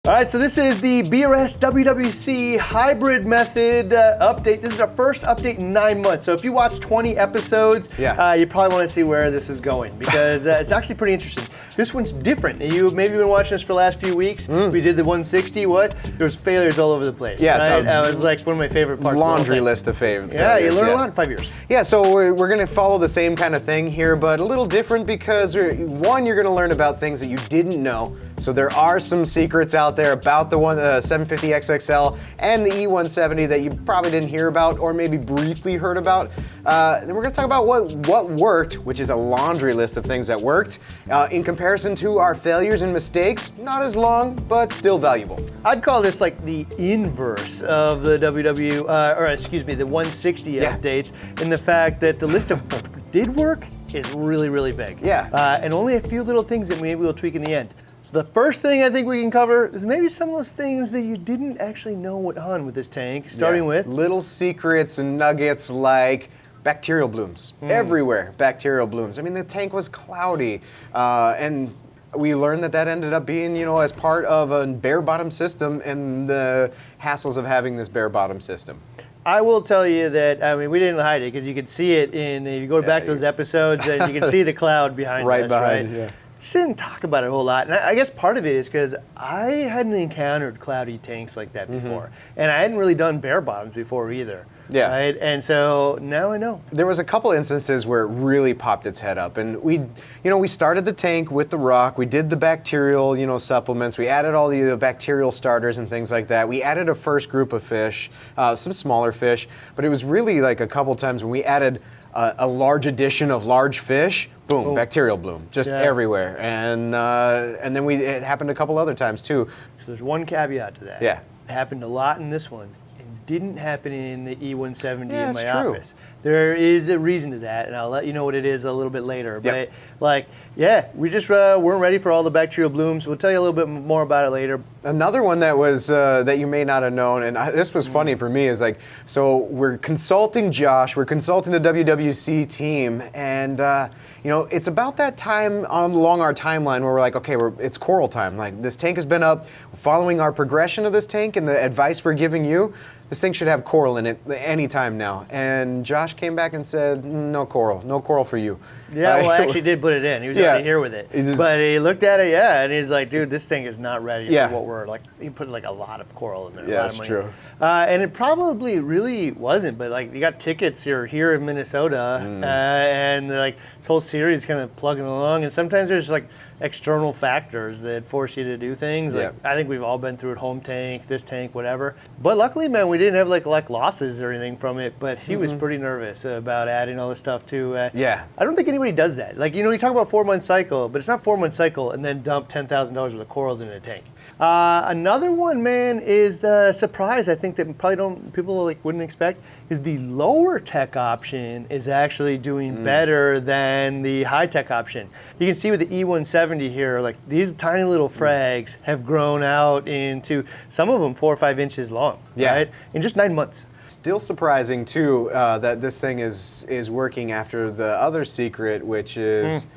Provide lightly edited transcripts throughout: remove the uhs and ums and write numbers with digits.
All right, so this is the BRS WWC Hybrid Method update. This is our first update in 9 months. So if you watch 20 episodes, you probably want to see where this is going because it's actually pretty interesting. This one's different. You've maybe been watching us for the last few weeks. We did the 160. There's failures all over the place. Yeah, right? That was like one of my favorite parts. Laundry list of favorite. Yeah, you learn a lot in 5 years. Yeah, so we're going to follow the same kind of thing here, but a little different because one, you're going to learn about things that you didn't know. So there are some secrets out there about the 750 XXL and the E170 that you probably didn't hear about or maybe briefly heard about. Then we're going to talk about what worked, which is a laundry list of things that worked, in comparison to our failures and mistakes. Not as long, but still valuable. I'd call this like the inverse of the the 160 updates, in the fact that the list of what did work is really, really big. Yeah. And only a few little things that maybe we'll tweak in the end. So the first thing I think we can cover is maybe some of those things that you didn't actually know went on with this tank, starting with little secrets and nuggets like bacterial blooms. Everywhere, bacterial blooms. I mean, the tank was cloudy, and we learned that ended up being, as part of a bare bottom system and the hassles of having this bare bottom system. I will tell you that, I mean, we didn't hide it because you could see it if you go back to those episodes and you can see the cloud behind us, right? Yeah. Just didn't talk about it a whole lot. And I guess part of it is because I hadn't encountered cloudy tanks like that before. And I hadn't really done bare bottoms before either. Yeah. Right? And so now I know. There was a couple instances where it really popped its head up. And we started the tank with the rock. We did the bacterial, supplements. We added all the bacterial starters and things like that. We added a first group of fish, some smaller fish. But it was really like a couple times when we added a large addition of large fish. Boom, bacterial bloom, just everywhere. And then it happened a couple other times too. So there's one caveat to that. Yeah. It happened a lot in this one. It didn't happen in the E170 in my true. office. There is a reason to that, and I'll let you know what it is a little bit later. Yep. But we just weren't ready for all the bacterial blooms. We'll tell you a little bit more about it later. Another one that was that you may not have known, and this was funny for me, is so we're consulting Josh, we're consulting the WWC team, and it's about that time along our timeline where we're like, okay, it's coral time. Like, this tank has been up, following our progression of this tank and the advice we're giving you. This thing should have coral in it any time now. And Josh came back and said, no coral for you. Yeah, well, I actually did put it in. He was already here with it. But he looked at it, and he's like, dude, this thing is not ready for what we're like. He put like a lot of coral in there. Yeah, that's true. And it probably really wasn't, but like you got tickets here in Minnesota, and like this whole series kind of plugging along. And sometimes there's like external factors that force you to do things. Like I think we've all been through it, home tank, this tank, whatever. But luckily, man, we didn't have like losses or anything from it. But he was pretty nervous about adding all this stuff to. I don't think anybody does that. Like, you talk about 4-month cycle, but it's not 4-month cycle and then dump $10,000 worth of corals into a tank. Another one, man, is the surprise. I think that people wouldn't expect is the lower tech option is actually doing better than the high tech option. You can see with the E170 here, like these tiny little frags have grown out into some of them 4 or 5 inches long, right? In just 9 months. Still surprising too that this thing is working after the other secret, which is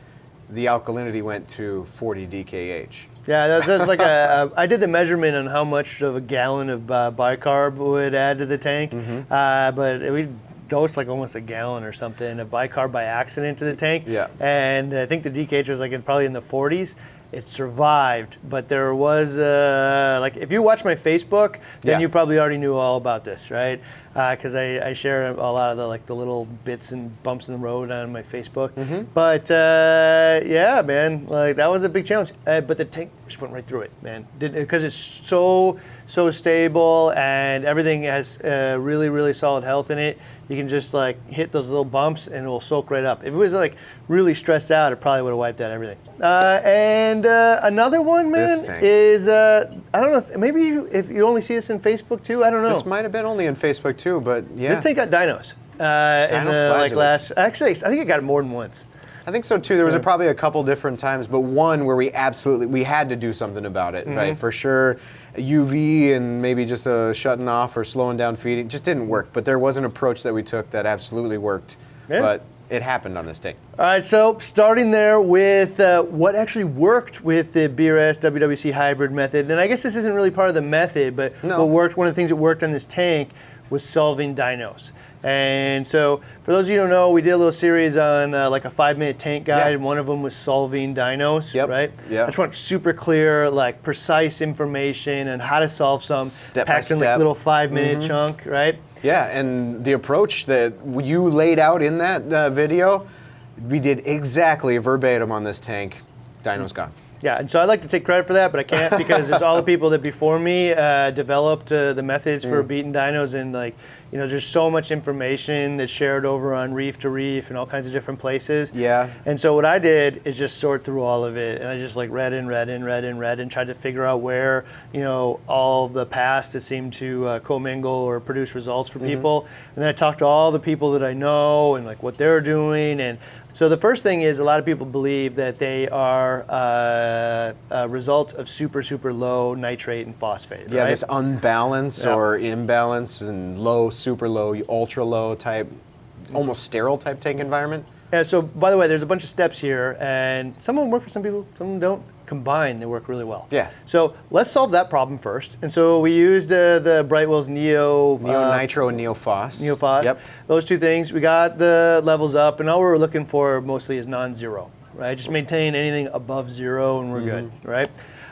the alkalinity went to 40 DKH. Yeah, that's like I did the measurement on how much of a gallon of bicarb would add to the tank, but we dosed like almost a gallon or something of bicarb by accident to the tank. Yeah. And I think the DKH was probably in the 40s. It survived, but there was if you watch my Facebook, then you probably already knew all about this, right? Because I share a lot of the little bits and bumps in the road on my Facebook. But man, that was a big challenge. But the tank just went right through it, man. Because it's so stable and everything has really, really solid health in it. You can just hit those little bumps and it will soak right up. If it was really stressed out, it probably would have wiped out everything. And another one, man, is I don't know. Maybe if you only see this in Facebook too, I don't know. This might have been only in Facebook too, but yeah. This tank got dinos. In the last. Actually, I think it got it more than once. I think so too. There was probably a couple different times, but one where we had to do something about it, right? For sure, UV and maybe just shutting off or slowing down feeding just didn't work. But there was an approach that we took that absolutely worked. But it happened on this tank. All right, so starting there with what actually worked with the BRS WWC Hybrid Method, and I guess this isn't really part of the method, but what worked, one of the things that worked on this tank was solving dinos. And so, for those of you who don't know, we did a little series on like a 5-minute tank guide, and one of them was solving dinos, right? I just want super clear, like precise information on how to solve some, packed in like little 5-minute chunk, right? Yeah, and the approach that you laid out in that video, we did exactly verbatim on this tank. Dino's gone. Yeah, and so I'd like to take credit for that, but I can't because there's all the people that before me developed the methods for beating dinos, and like, you know, there's so much information that's shared over on Reef to Reef and all kinds of different places. Yeah. And so what I did is just sort through all of it, and I just like read and tried to figure out where, you know, all the past that seemed to commingle or produce results for people. And then I talked to all the people that I know and like what they're doing. And so the first thing is a lot of people believe that they are a result of super low nitrate and phosphate. Yeah, right? this unbalance or imbalance and low, super low, ultra low type, almost sterile type tank environment. Yeah, so by the way, there's a bunch of steps here, and some of them work for some people, some of them don't. Combined, they work really well. Yeah. So let's solve that problem first. And so we used the Brightwell's Neo Nitro and Neophos. Yep. Those two things. We got the levels up, and all we're looking for mostly is non-zero, right? Just maintain anything above 0, and we're good, right?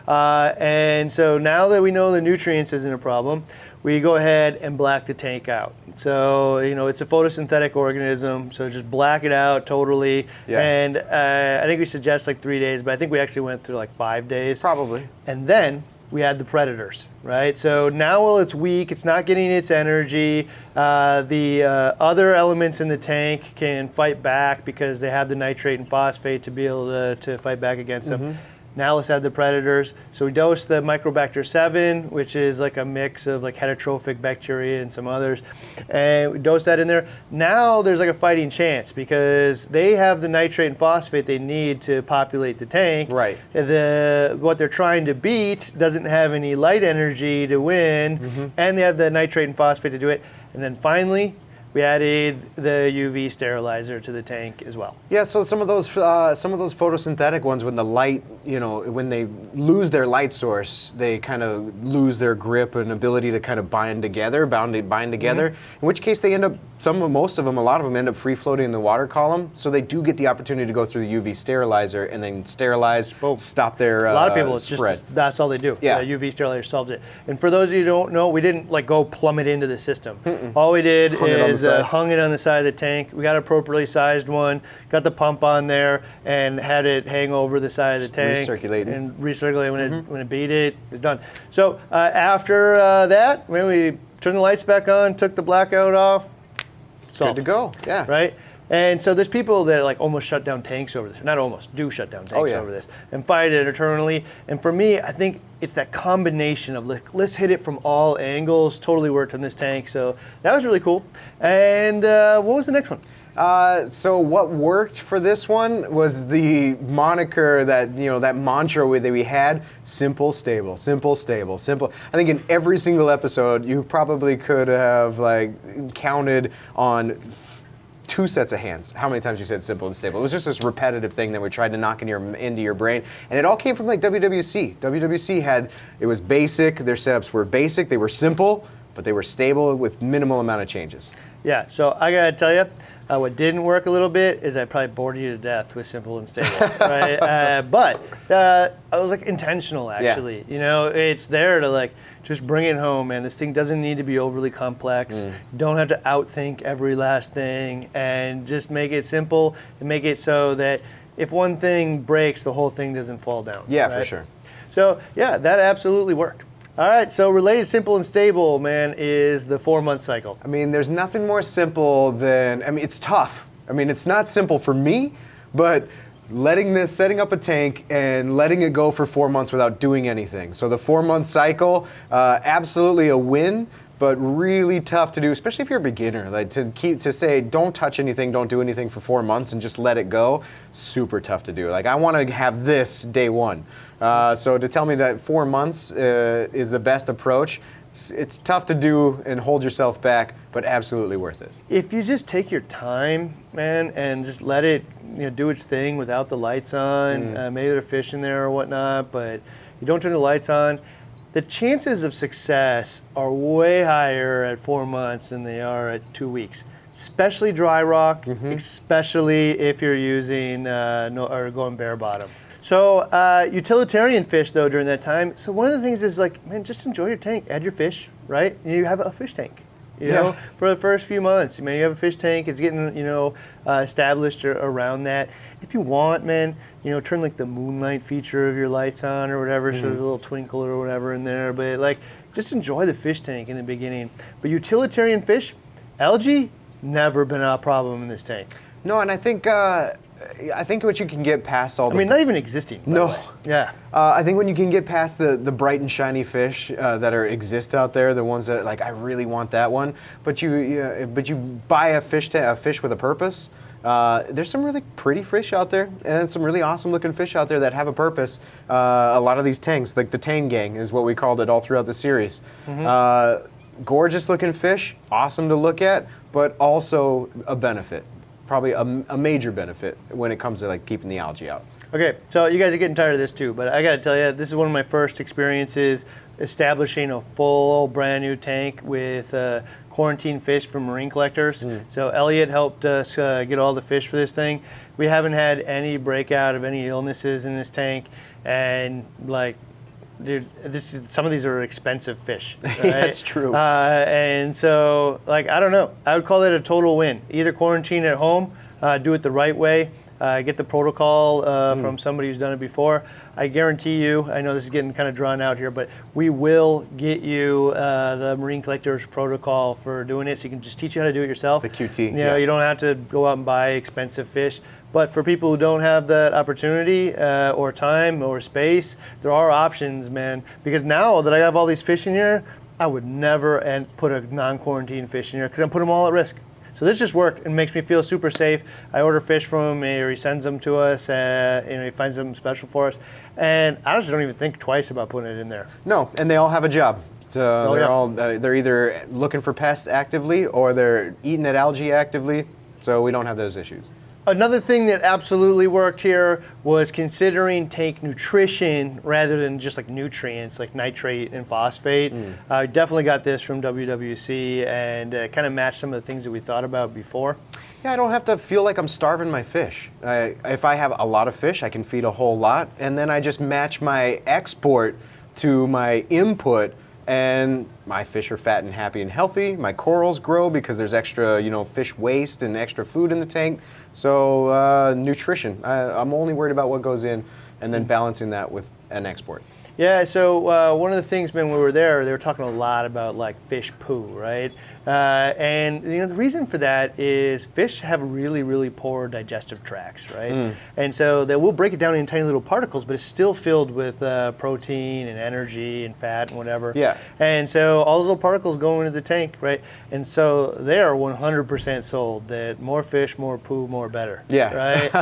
And so now that we know the nutrients isn't a problem, we go ahead and black the tank out. So, you know, it's a photosynthetic organism, so just black it out totally. Yeah. And I think we suggest like 3 days, but I think we actually went through like 5 days. Probably. And then we had the predators, right? So now while it's weak, it's not getting its energy. The other elements in the tank can fight back because they have the nitrate and phosphate to be able to fight back against them. Now let's add the predators. So we dosed the Microbacter 7, which is like a mix of like heterotrophic bacteria and some others. And we dosed that in there. Now there's like a fighting chance because they have the nitrate and phosphate they need to populate the tank. Right. What they're trying to beat doesn't have any light energy to win, and they have the nitrate and phosphate to do it. And then finally, we added the UV sterilizer to the tank as well. Yeah, so some of those photosynthetic ones, when the light, you know, when they lose their light source, they kind of lose their grip and ability to kind of bind together. In which case they end up, a lot of them end up free floating in the water column. So they do get the opportunity to go through the UV sterilizer and then sterilize, stop their A lot of people, it's spread. just that's all they do. Yeah. The UV sterilizer solves it. And for those of you who don't know, we didn't like go plummet into the system. All we did is hung it on the side of the tank. We got an appropriately sized one, got the pump on there, and had it hang over the side of the tank. And recirculate when it beat it. It's done. So after that, when we turned the lights back on, took the blackout off, solved. Good to go. Yeah. Right? And so there's people that like almost shut down tanks over this. Not almost, do shut down tanks over this and fight it eternally. And for me, I think it's that combination of like, let's hit it from all angles. Totally worked on this tank. So that was really cool. And what was the next one? So what worked for this one was the moniker that, you know, that mantra that we had, simple, stable, simple, stable, simple. I think in every single episode, you probably could have like counted on 2 sets of hands how many times you said simple and stable. It was just this repetitive thing that we tried to knock into your brain. And it all came from like WWC. WWC it was basic, their setups were basic, they were simple, but they were stable with minimal amount of changes. Yeah, so I gotta tell you, what didn't work a little bit is I probably bored you to death with simple and stable, right? But I was like intentional actually. Yeah. You know, it's there to like just bring it home, man. This thing doesn't need to be overly complex. You don't have to outthink every last thing, and just make it simple and make it so that if one thing breaks, the whole thing doesn't fall down. Yeah, right? for sure. So yeah, that absolutely worked. All right, so related simple and stable, man, is the 4-month cycle. I mean, there's nothing more simple than, I mean, it's tough. I mean, it's not simple for me, but setting up a tank and letting it go for 4 months without doing anything. So the 4-month cycle, absolutely a win, but really tough to do, especially if you're a beginner. Like to say, don't touch anything, don't do anything for 4 months and just let it go, super tough to do. Like I want to have this day one. So to tell me that 4 months is the best approach, It's tough to do and hold yourself back, but absolutely worth it. If you just take your time, man, and just let it do its thing without the lights on, maybe there are fish in there or whatnot, but you don't turn the lights on, the chances of success are way higher at 4 months than they are at 2 weeks. Especially dry rock, especially if you're using or going bare bottom. So utilitarian fish though during that time. So one of the things is like, man, just enjoy your tank. Add your fish, right? And you have a fish tank. You know, for the first few months, you have a fish tank. It's getting established around that. If you want, man, turn like the moonlight feature of your lights on or whatever, so there's a little twinkle or whatever in there. But like, just enjoy the fish tank in the beginning. But utilitarian fish, algae, never been a problem in this tank. No, and I think what you can get past all the... not even existing. No. Yeah. I think when you can get past the bright and shiny fish that exist out there, the ones that like I really want that one, but you buy a fish with a purpose. There's some really pretty fish out there, and some really awesome looking fish out there that have a purpose. A lot of these tanks, like the Tang Gang, is what we called it all throughout the series. Gorgeous looking fish, awesome to look at, but also a benefit. Probably a major benefit when it comes to like keeping the algae out. Okay, so you guys are getting tired of this too, but I got to tell you, this is one of my first experiences establishing a full brand new tank with quarantine fish from marine collectors. So Elliot helped us get all the fish for this thing. We haven't had any breakout of any illnesses in this tank, and like, dude, some of these are expensive fish. Right? That's true. And so, like, I don't know. I would call it a total win. Either quarantine at home, do it the right way, get the protocol from somebody who's done it before. I guarantee you, I know this is getting kind of drawn out here, but we will get you the Marine Collectors protocol for doing it, so you can just teach you how to do it yourself. The QT. You don't have to go out and buy expensive fish. But for people who don't have that opportunity or time or space, there are options, man. Because now that I have all these fish in here, I would never put a non-quarantine fish in here because I'm putting them all at risk. So this just worked and makes me feel super safe. I order fish from him, or he sends them to us, he finds them special for us. And I just don't even think twice about putting it in there. No, and they all have a job. So they're either looking for pests actively or they're eating at algae actively. So we don't have those issues. Another thing that absolutely worked here was considering tank nutrition rather than just like nutrients like nitrate and phosphate. I definitely got this from WWC and kind of matched some of the things that we thought about before. Yeah, I don't have to feel like I'm starving my fish. If I have a lot of fish, I can feed a whole lot, and then I just match my export to my input, and my fish are fat and happy and healthy. My corals grow because there's extra, fish waste and extra food in the tank. So nutrition, I'm only worried about what goes in and then balancing that with an export. Yeah, so one of the things when we were there, they were talking a lot about like fish poo, right? And the reason for that is fish have really, really poor digestive tracts, right? And so they will break it down in tiny little particles, but it's still filled with protein and energy and fat and whatever. Yeah. And so all those little particles go into the tank, right? And so they are 100% sold that more fish, more poo, more better. Yeah. Right?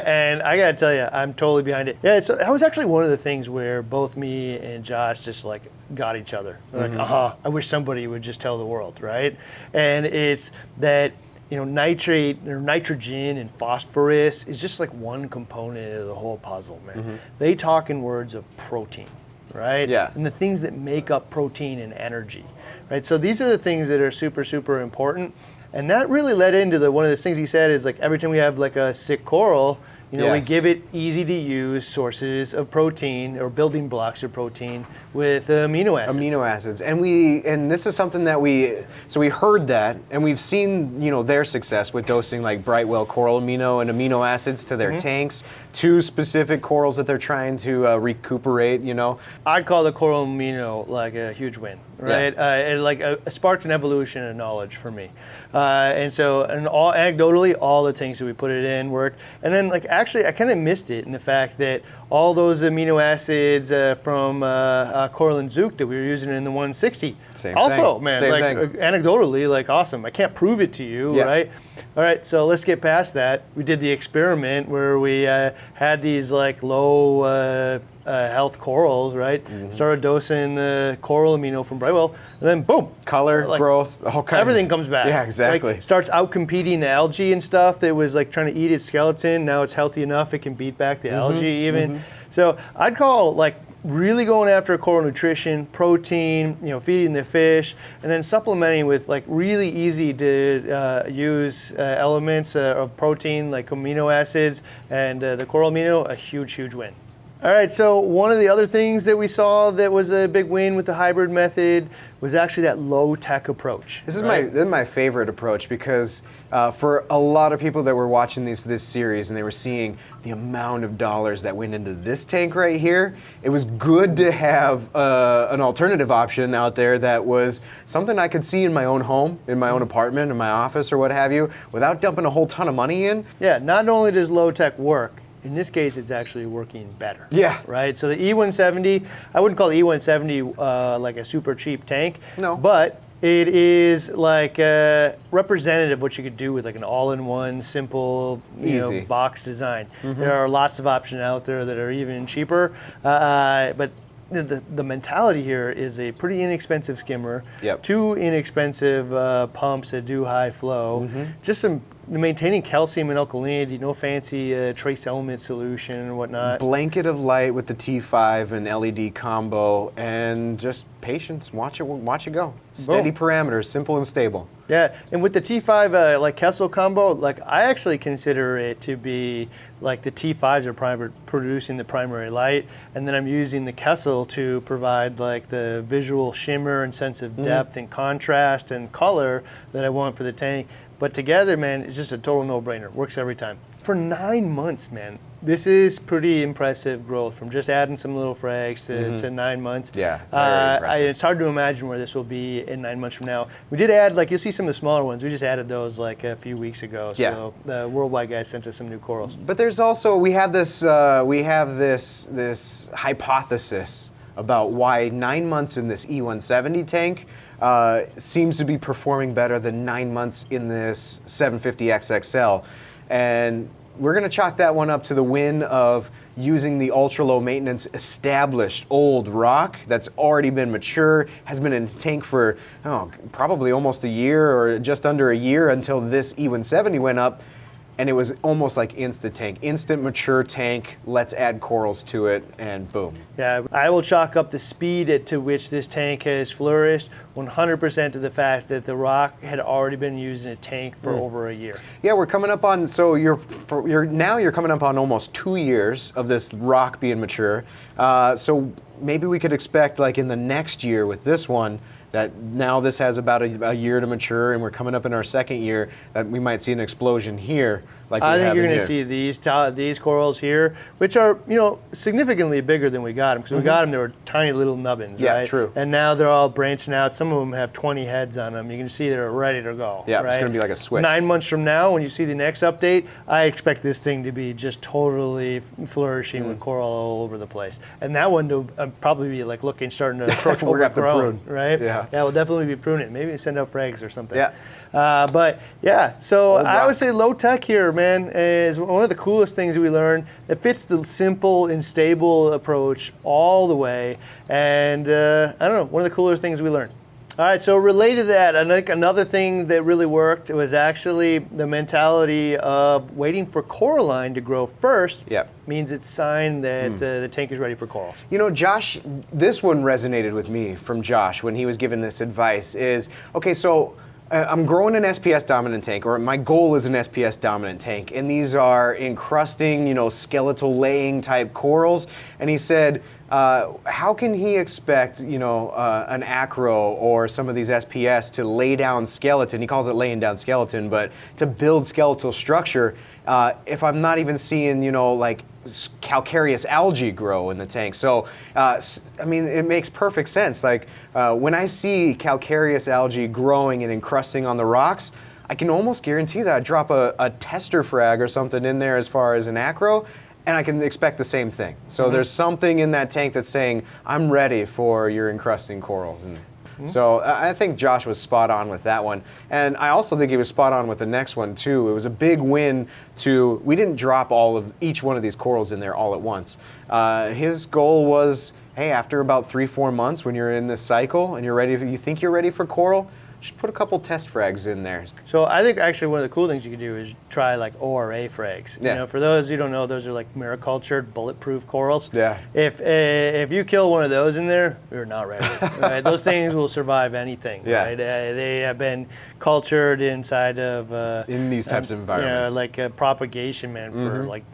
And I gotta tell you, I'm totally behind it. Yeah, so that was actually one of the things where both me and Josh just like got each other. Like, I wish somebody would just tell the world, right? And it's that, nitrate or nitrogen and phosphorus is just like one component of the whole puzzle, man. They talk in words of protein, right? Yeah. And the things that make up protein and energy, right? So these are the things that are super, super important. And that really led into one of the things he said is like every time we have like a sick coral, we give it easy to use sources of protein or building blocks of protein with amino acids. Amino acids, and this is something that we heard that, and we've seen their success with dosing like Brightwell coral amino and amino acids to their tanks, to specific corals that they're trying to recuperate. I'd call the coral amino like a huge win, right? It like sparked an evolution of knowledge for me, and anecdotally, all the tanks that we put it in worked, and then like actually I kind of missed it in the fact that all those amino acids from coral and zook that we were using in the 160. Anecdotally, like awesome. I can't prove it to you, right? All right, so let's get past that. We did the experiment where we had these like low health corals, right? Started dosing the coral amino from Brightwell, and then boom, Color, like, growth, all kinds. everything comes back. Yeah, exactly. Like, starts out competing the algae and stuff that was like trying to eat its skeleton. Now it's healthy enough it can beat back the algae even. So I'd call like really going after coral nutrition, protein, feeding the fish, and then supplementing with like really easy to use elements of protein like amino acids and the coral amino, a huge win. All right, so one of the other things that we saw that was a big win with the hybrid method was actually that low-tech approach. This is my favorite approach because for a lot of people that were watching this series and they were seeing the amount of dollars that went into this tank right here, it was good to have an alternative option out there that was something I could see in my own home, in my own apartment, in my office or what have you, without dumping a whole ton of money in. Yeah, not only does low-tech work, in this case, it's actually working better. Yeah. Right? So the E170, I wouldn't call the E170 like a super cheap tank. No. But it is like representative of what you could do with like an all-in-one, simple, box design. There are lots of options out there that are even cheaper. But the mentality here is a pretty inexpensive skimmer, 2 inexpensive pumps that do high flow, just some maintaining calcium and alkalinity, no fancy trace element solution and whatnot. Blanket of light with the T5 and LED combo, and just patience. Watch it go. Steady parameters, simple and stable. Yeah, and with the T5 like Kessel combo, like I actually consider it to be like the T5s are producing the primary light, and then I'm using the Kessel to provide like the visual shimmer and sense of depth and contrast and color that I want for the tank. But together, man, it's just a total no-brainer. Works every time. For 9 months, man, this is pretty impressive growth from just adding some little frags to 9 months. Yeah, very impressive. It's hard to imagine where this will be in 9 months from now. We did add, like you'll see some of the smaller ones. We just added those like a few weeks ago. So the worldwide guys sent us some new corals. But there's also, we have this hypothesis about why 9 months in this E170 tank seems to be performing better than 9 months in this 750 XXL. And we're going to chalk that one up to the win of using the ultra low maintenance established old rock that's already been mature, has been in the tank for probably almost a year or just under a year until this E170 went up. And it was almost like instant mature tank, let's add corals to it, and boom. Yeah, I will chalk up the speed to which this tank has flourished 100% to the fact that the rock had already been used in a tank for over a year. Yeah, we're coming up on, so you're coming up on almost 2 years of this rock being mature. So maybe we could expect like in the next year with this one, that now this has about a year to mature, and we're coming up in our second year, that we might see an explosion here. Like I think you're going to see these corals here, which are significantly bigger than we got them, because we got them, they were tiny little nubbins, yeah, right? True. And now they're all branching out. Some of them have 20 heads on them. You can see they're ready to go. Yeah, right? It's going to be like a switch. 9 months from now, when you see the next update, I expect this thing to be just totally flourishing with coral all over the place. And that one to probably be like starting to approach overgrown, right? Yeah, we'll definitely be pruning it. Maybe send out frags or something. Yeah. But yeah, so I would say low tech here, man, is one of the coolest things that we learned. It fits the simple and stable approach all the way. And I don't know, one of the coolest things we learned. All right, so related to that, I think another thing that really worked was actually the mentality of waiting for coralline to grow first. Means it's a sign that the tank is ready for corals. Josh, this one resonated with me from Josh when he was giving this advice is, okay, so I'm growing an SPS dominant tank, or my goal is an SPS dominant tank, and these are encrusting, skeletal laying type corals. And he said, how can he expect, an acro or some of these SPS to lay down skeleton? He calls it laying down skeleton, but to build skeletal structure, if I'm not even seeing, like calcareous algae grow in the tank. So, it makes perfect sense. Like when I see calcareous algae growing and encrusting on the rocks, I can almost guarantee that I drop a tester frag or something in there as far as an acro, and I can expect the same thing. So there's something in that tank that's saying, I'm ready for your encrusting corals. And So I think Josh was spot on with that one. And I also think he was spot on with the next one too. It was a big win we didn't drop each one of these corals in there all at once. His goal was, hey, after about 3-4 months when you're in this cycle and you think you're ready for coral, just put a couple test frags in there. So I think actually one of the cool things you could do is try like ORA frags. Yeah. You know, for those who don't know, those are like maricultured, bulletproof corals. Yeah. If you kill one of those in there, you're not ready. Right? Those things will survive anything. Yeah. Right? They have been cultured inside of in these types of environments. You know, like a propagation, man, for like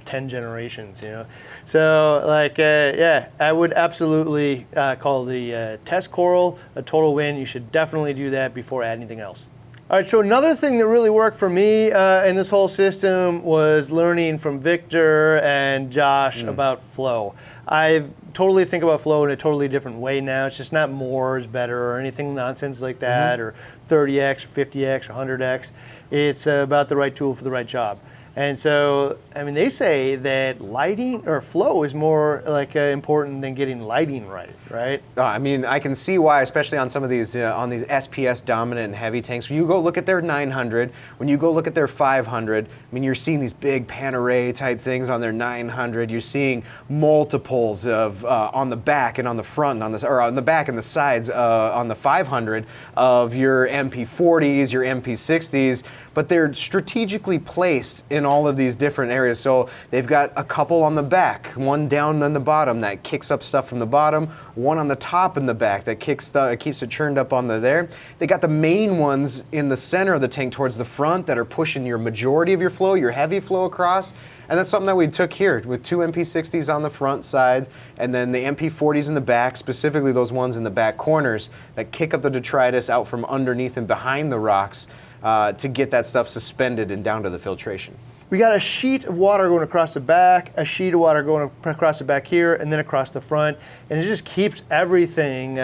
10 generations. You know. So, like, yeah, I would absolutely call the test coral a total win. You should definitely do that before adding anything else. All right, so another thing that really worked for me in this whole system was learning from Victor and Josh about flow. I totally think about flow in a totally different way now. It's just not more is better or anything nonsense like that, or 30x, or 50x, or 100x. It's about the right tool for the right job. And so, I mean, they say that lighting or flow is more like important than getting lighting right? I mean, I can see why, especially on some of these on these SPS dominant and heavy tanks. When you go look at their 900, when you go look at their 500, I mean, you're seeing these big Panerai type things on their 900. You're seeing multiples of on the back and on the front, and on the back and the sides on the 500 of your MP40s, your MP60s. But they're strategically placed in all of these different areas. So they've got a couple on the back, one down on the bottom that kicks up stuff from the bottom, one on the top in the back that keeps it churned up on there. They got the main ones in the center of the tank towards the front that are pushing your majority of your flow, your heavy flow across. And that's something that we took here with 2 MP60s on the front side and then the MP40s in the back, specifically those ones in the back corners that kick up the detritus out from underneath and behind the rocks. To get that stuff suspended and down to the filtration. We got a sheet of water going across the back, a sheet of water going across the back here, and then across the front, and it just keeps everything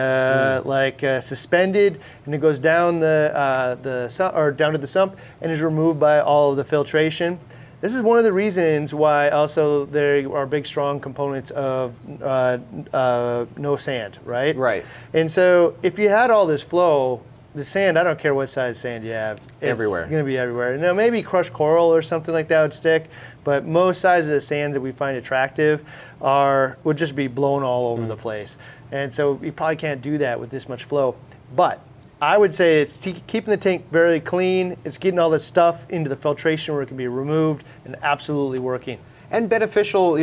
suspended, and it goes down down to the sump, and is removed by all of the filtration. This is one of the reasons why also there are big, strong components of no sand, right? Right. And so if you had all this flow, the sand, I don't care what size sand you have. It's everywhere. Going to be everywhere. Now, maybe crushed coral or something like that would stick, but most sizes of sands that we find attractive would just be blown all over the place. And so you probably can't do that with this much flow. But I would say it's keeping the tank very clean. It's getting all this stuff into the filtration where it can be removed and absolutely working. And beneficial,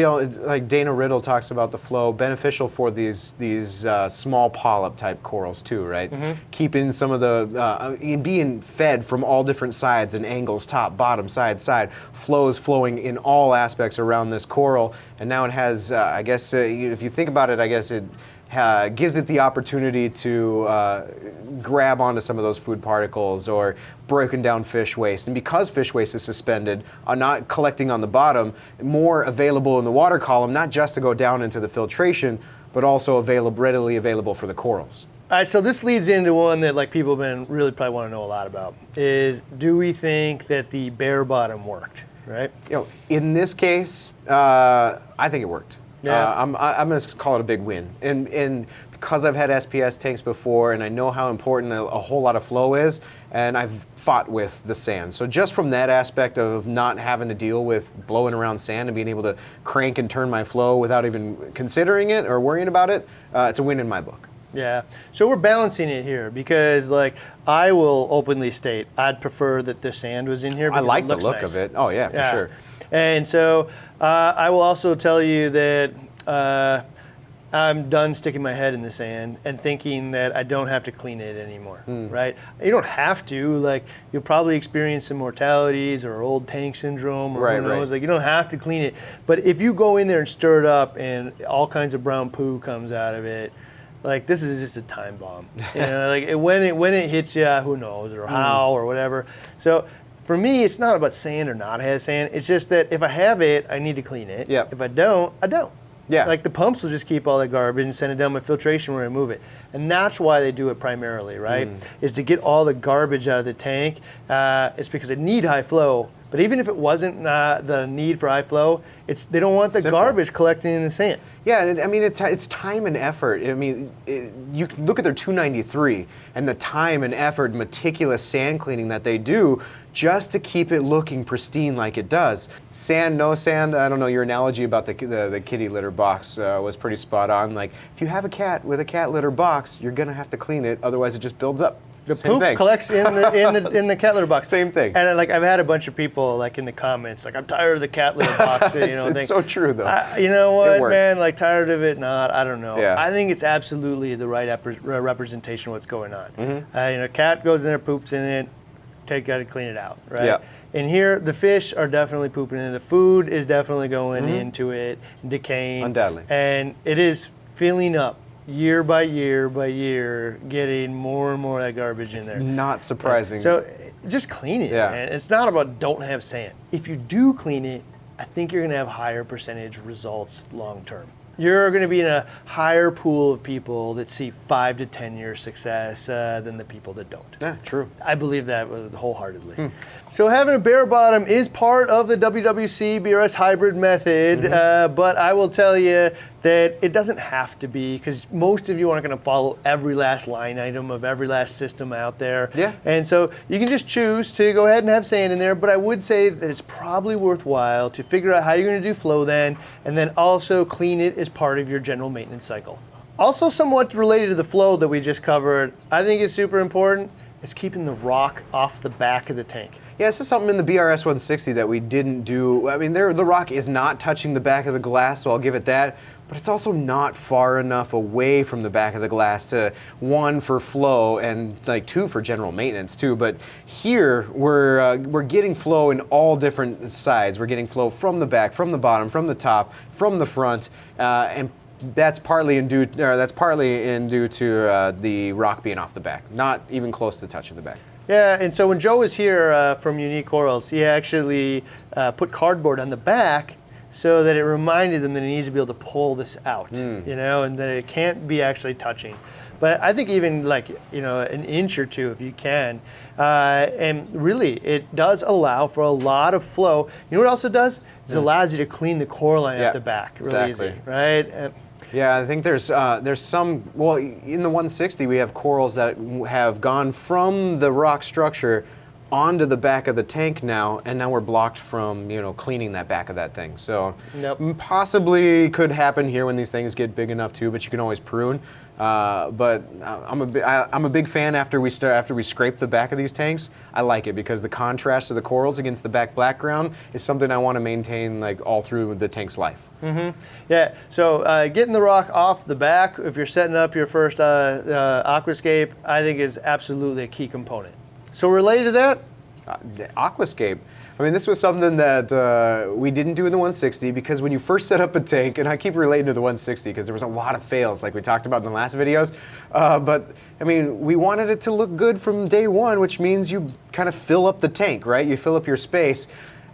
like Dana Riddle talks about the flow, beneficial for these small polyp type corals too, right? Keeping some of being fed from all different sides and angles, top, bottom, side. Flow is flowing in all aspects around this coral. And now it has, I guess, if you think about it, I guess it gives it the opportunity to grab onto some of those food particles or broken down fish waste. And because fish waste is suspended, not collecting on the bottom, more available in the water column, not just to go down into the filtration, but also readily available for the corals. All right, so this leads into one that people have been really probably want to know a lot about, is do we think that the bare bottom worked, right? In this case, I think it worked. Yeah. I'm going to call it a big win. And because I've had SPS tanks before and I know how important a whole lot of flow is, and I've fought with the sand. So just from that aspect of not having to deal with blowing around sand and being able to crank and turn my flow without even considering it or worrying about it, it's a win in my book. Yeah, so we're balancing it here because I will openly state I'd prefer that the sand was in here because I like it the looks look nice. of it. Oh yeah, for sure. And so I will also tell you that I'm done sticking my head in the sand and thinking that I don't have to clean it anymore, right? You don't have to. You'll probably experience some mortalities or old tank syndrome or who knows. You don't have to clean it. But if you go in there and stir it up and all kinds of brown poo comes out of it, this is just a time bomb. When it hits you, who knows, or how or whatever. So for me, it's not about sand or not have sand. It's just that if I have it, I need to clean it. Yep. If I don't, I don't. Yeah. The pumps will just keep all the garbage and send it down my filtration where I move it. And that's why they do it primarily, right? Is to get all the garbage out of the tank. It's because I need high flow, but But even if it wasn't the need for high flow, they don't want the Simple. garbage collecting in the sand. Yeah, and I mean, it's time and effort. I mean, you can look at their 293 and the time and effort, meticulous sand cleaning that they do just to keep it looking pristine like it does. Sand, no sand, I don't know, your analogy about the kitty litter box was pretty spot on. Like, if you have a cat with a cat litter box, you're gonna have to clean it, otherwise it just builds up. The Same poop thing. collects in the cat litter box. Same thing. And like I've had a bunch of people like in the comments like I'm tired of the cat litter box. It's so true though. You know It what, works. man? Like tired of it? Not. I don't know. Yeah. I think it's absolutely the right representation of what's going on. Cat goes in there, poops in it. Got to clean it out, right? Yeah. And here, the fish are definitely pooping in it. The food is definitely going into it, decaying. Undoubtedly. And it is filling up. Year by year by year, getting more and more of that garbage in there. Not surprising. So just clean it, Yeah. man. It's not about don't have sand. If you do clean it, I think you're gonna have higher percentage results long term. You're gonna be in a higher pool of people that see 5 to 10 year success than the people that don't. Yeah, true. I believe that wholeheartedly. So having a bare bottom is part of the WWC BRS Hybrid Method, but I will tell you that it doesn't have to be, because most of you aren't going to follow every last line item of every last system out there. Yeah. And so you can just choose to go ahead and have sand in there, but I would say that it's probably worthwhile to figure out how you're going to do flow then, and then also clean it as part of your general maintenance cycle. Also somewhat related to the flow that we just covered, I think is super important, is keeping the rock off the back of the tank. Yeah, this is something in the BRS 160 that we didn't do. I mean, the rock is not touching the back of the glass, so I'll give it that. But it's also not far enough away from the back of the glass to, 1, for flow, and like 2, for general maintenance too. But here, we're getting flow in all different sides. We're getting flow from the back, from the bottom, from the top, from the front, and that's partly due to the rock being off the back, not even close to touching the back. Yeah, and so when Joe was here from Unique Corals, he actually put cardboard on the back so that it reminded them that he needs to be able to pull this out, you know, and that it can't be actually touching. But I think even like, you know, an inch or two if you can. And really, it does allow for a lot of flow. You know what it also does? It allows you to clean the coralline at the back really easy, right? Yeah, I think there's some, well, in the 160 we have corals that have gone from the rock structure onto the back of the tank now, and now we're blocked from, you know, cleaning that back of that thing. So possibly could happen here when these things get big enough too, but you can always prune. But I'm a big fan after we scrape the back of these tanks. I like it because the contrast of the corals against the back background is something I want to maintain like all through the tank's life. Yeah, so getting the rock off the back if you're setting up your first aquascape, I think is absolutely a key component. So related to that, Aquascape. I mean, this was something that we didn't do in the 160 because when you first set up a tank, and I keep relating to the 160 because there was a lot of fails like we talked about in the last videos, but I mean, we wanted it to look good from day one, which means you kind of fill up the tank, right? You fill up your space,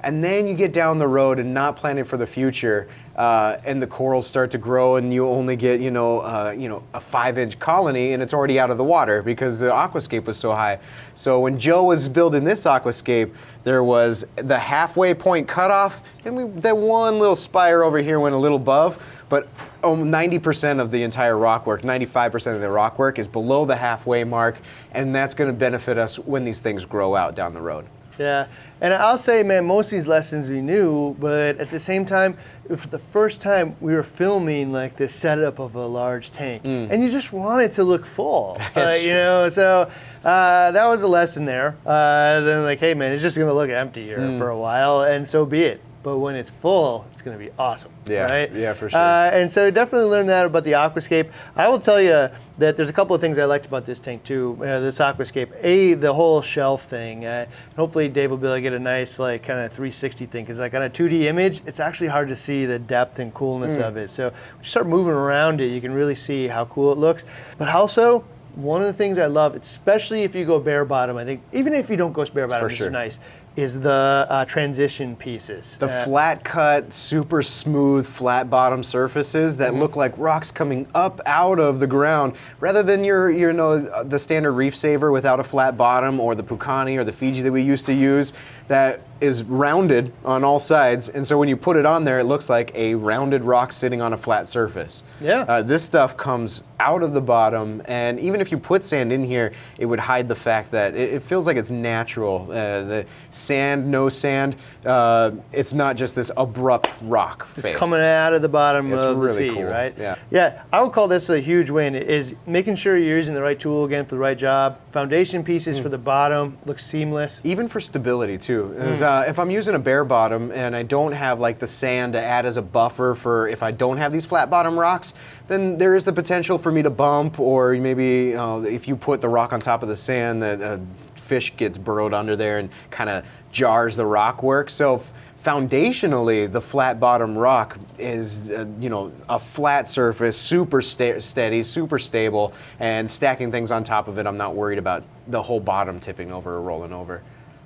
and then you get down the road and not planning for the future, and the corals start to grow, and you only get a 5-inch colony, and it's already out of the water because the aquascape was so high. So when Joe was building this aquascape, there was the halfway point cutoff, and that one little spire over here went a little above, but 90% of the entire rock work, 95% of the rock work is below the halfway mark, and that's going to benefit us when these things grow out down the road. Yeah, and I'll say, man, most of these lessons we knew, but at the same time, for the first time, we were filming like the setup of a large tank, and you just want it to look full, you know. So that was a lesson there. Then like, hey, man, it's just gonna look empty here for a while, and so be it. But when it's full, it's going to be awesome, right? Yeah, for sure. And so definitely learned that about the Aquascape. I will tell you that there's a couple of things I liked about this tank too, this Aquascape. The whole shelf thing. Hopefully Dave will be able to get a nice like kind of 360 thing, because like on a 2D image, it's actually hard to see the depth and coolness of it. So when you start moving around it, you can really see how cool it looks. But also, one of the things I love, especially if you go bare bottom, I think, even if you don't go bare bottom, which is nice, is the transition pieces. The flat cut, super smooth, flat bottom surfaces that look like rocks coming up out of the ground, rather than the standard reef saver without a flat bottom, or the Pucani or the Fiji that we used to use, that is rounded on all sides, and so when you put it on there, it looks like a rounded rock sitting on a flat surface. Yeah. This stuff comes out of the bottom, and even if you put sand in here, it would hide the fact that it feels like it's natural. The sand, no sand, it's not just this abrupt rock face. It's coming out of the bottom of the really sea, cool. right? Yeah. Yeah, I would call this a huge win, is making sure you're using the right tool again for the right job. Foundation pieces for the bottom, looks seamless. Even for stability too. If I'm using a bare bottom and I don't have like the sand to add as a buffer for if I don't have these flat bottom rocks, then there is the potential for me to bump, or maybe if you put the rock on top of the sand, that a fish gets burrowed under there and kind of jars the rock work. So foundationally, the flat bottom rock is a flat surface, super steady, super stable, and stacking things on top of it, I'm not worried about the whole bottom tipping over or rolling over.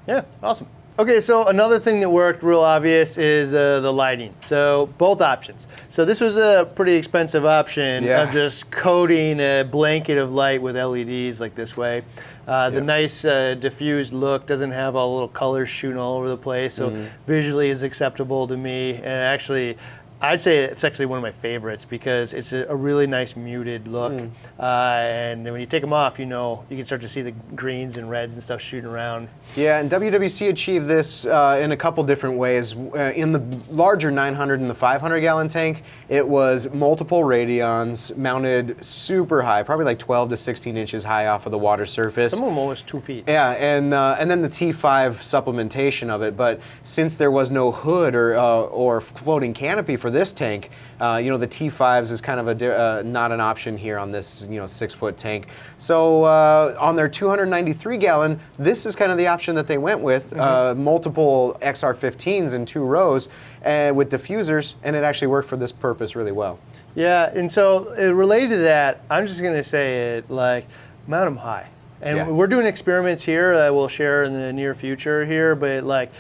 Yeah, awesome. Okay, so another thing that worked real obvious is the lighting. So both options. So this was a pretty expensive option of just coating a blanket of light with LEDs like this way. The nice diffused look doesn't have all the little colors shooting all over the place, so visually is acceptable to me. And actually, I'd say it's actually one of my favorites because it's a really nice muted look. And when you take them off, you can start to see the greens and reds and stuff shooting around. Yeah, and WWC achieved this in a couple different ways. In the larger 900 and the 500 gallon tank, it was multiple radions mounted super high, probably like 12 to 16 inches high off of the water surface. Some of them almost 2 feet. Yeah, and then the T5 supplementation of it. But since there was no hood or floating canopy for this tank, the T5s is kind of not an option here on this 6-foot tank. So on their 293 gallon, this is kind of the option that they went with, multiple XR15s in 2 rows with diffusers, and it actually worked for this purpose really well. Yeah, and so related to that, I'm just going to say it like mount them high. And we're doing experiments here that we'll share in the near future here, but like,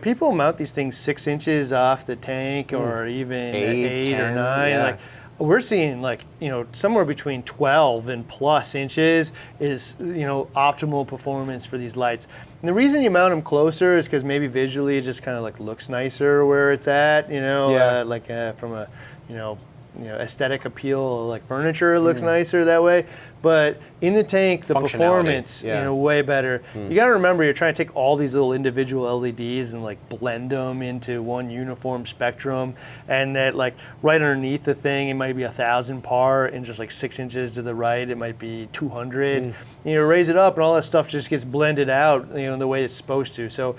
people mount these things 6 inches off the tank or even 8 or 9. Yeah. Like, we're seeing somewhere between 12 and plus inches is optimal performance for these lights. And the reason you mount them closer is because maybe visually it just kind of like looks nicer where it's at. From a aesthetic appeal, like furniture looks nicer that way. But in the tank, the performance, way better. You got to remember, you're trying to take all these little individual LEDs and like blend them into one uniform spectrum, and that like right underneath the thing, it might be 1,000 par, and just like 6 inches to the right, it might be 200. Raise it up, and all that stuff just gets blended out, the way it's supposed to. So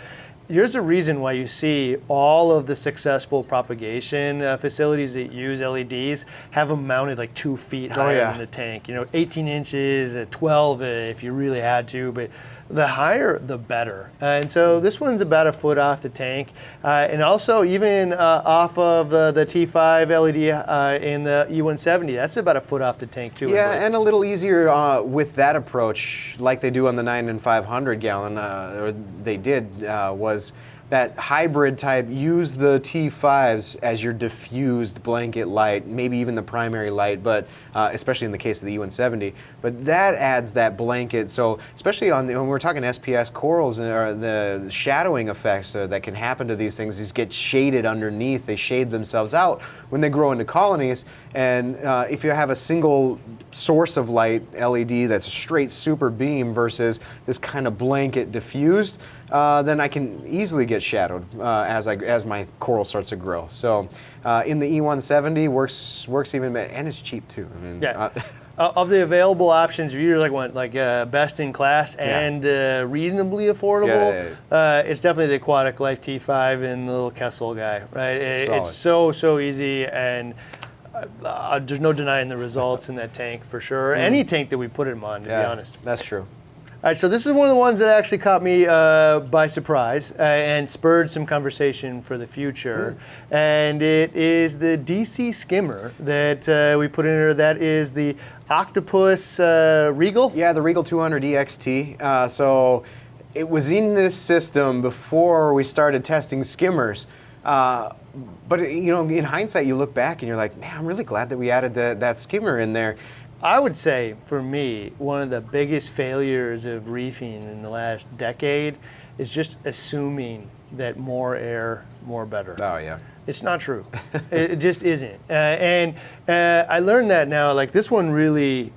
here's a reason why you see all of the successful propagation facilities that use LEDs have them mounted like 2 feet higher than the tank. 18 inches, 12 if you really had to, but the higher the better. And so this one's about 1 foot off the tank, and also even off of the T5 LED in the E170, that's about 1 foot off the tank too. Yeah, and a little easier with that approach, like they do on the 9 and 500 gallon, or they did, was that hybrid type, use the T5s as your diffused blanket light, maybe even the primary light, but especially in the case of the E170. But that adds that blanket. So especially when we're talking SPS corals, or the shadowing effects that can happen to these things, these get shaded underneath. They shade themselves out when they grow into colonies. And if you have a single source of light, LED, that's a straight super beam versus this kind of blanket diffused, then I can easily get shadowed as my coral starts to grow. So in the E170 works even better, and it's cheap too. I mean, of the available options, if you want best in class and reasonably affordable, it's definitely the Aquatic Life T5 and the little Kessel guy, right? It's so easy, and there's no denying the results in that tank for sure. Any tank that we put them on, to be honest. That's true. All right, so this is one of the ones that actually caught me by surprise and spurred some conversation for the future. And it is the DC skimmer that we put in here. That is the Octopus Regal. Yeah, the Regal 200 EXT. So it was in this system before we started testing skimmers. But in hindsight, you look back and you're like, man, I'm really glad that we added that skimmer in there. I would say, for me, one of the biggest failures of reefing in the last decade is just assuming that more air, more better. Oh yeah. It's not true. It just isn't. I learned that now. Like this one really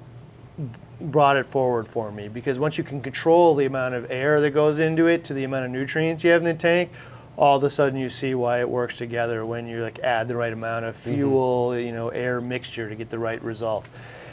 brought it forward for me, because once you can control the amount of air that goes into it to the amount of nutrients you have in the tank, all of a sudden you see why it works together when you like add the right amount of fuel, air mixture to get the right result.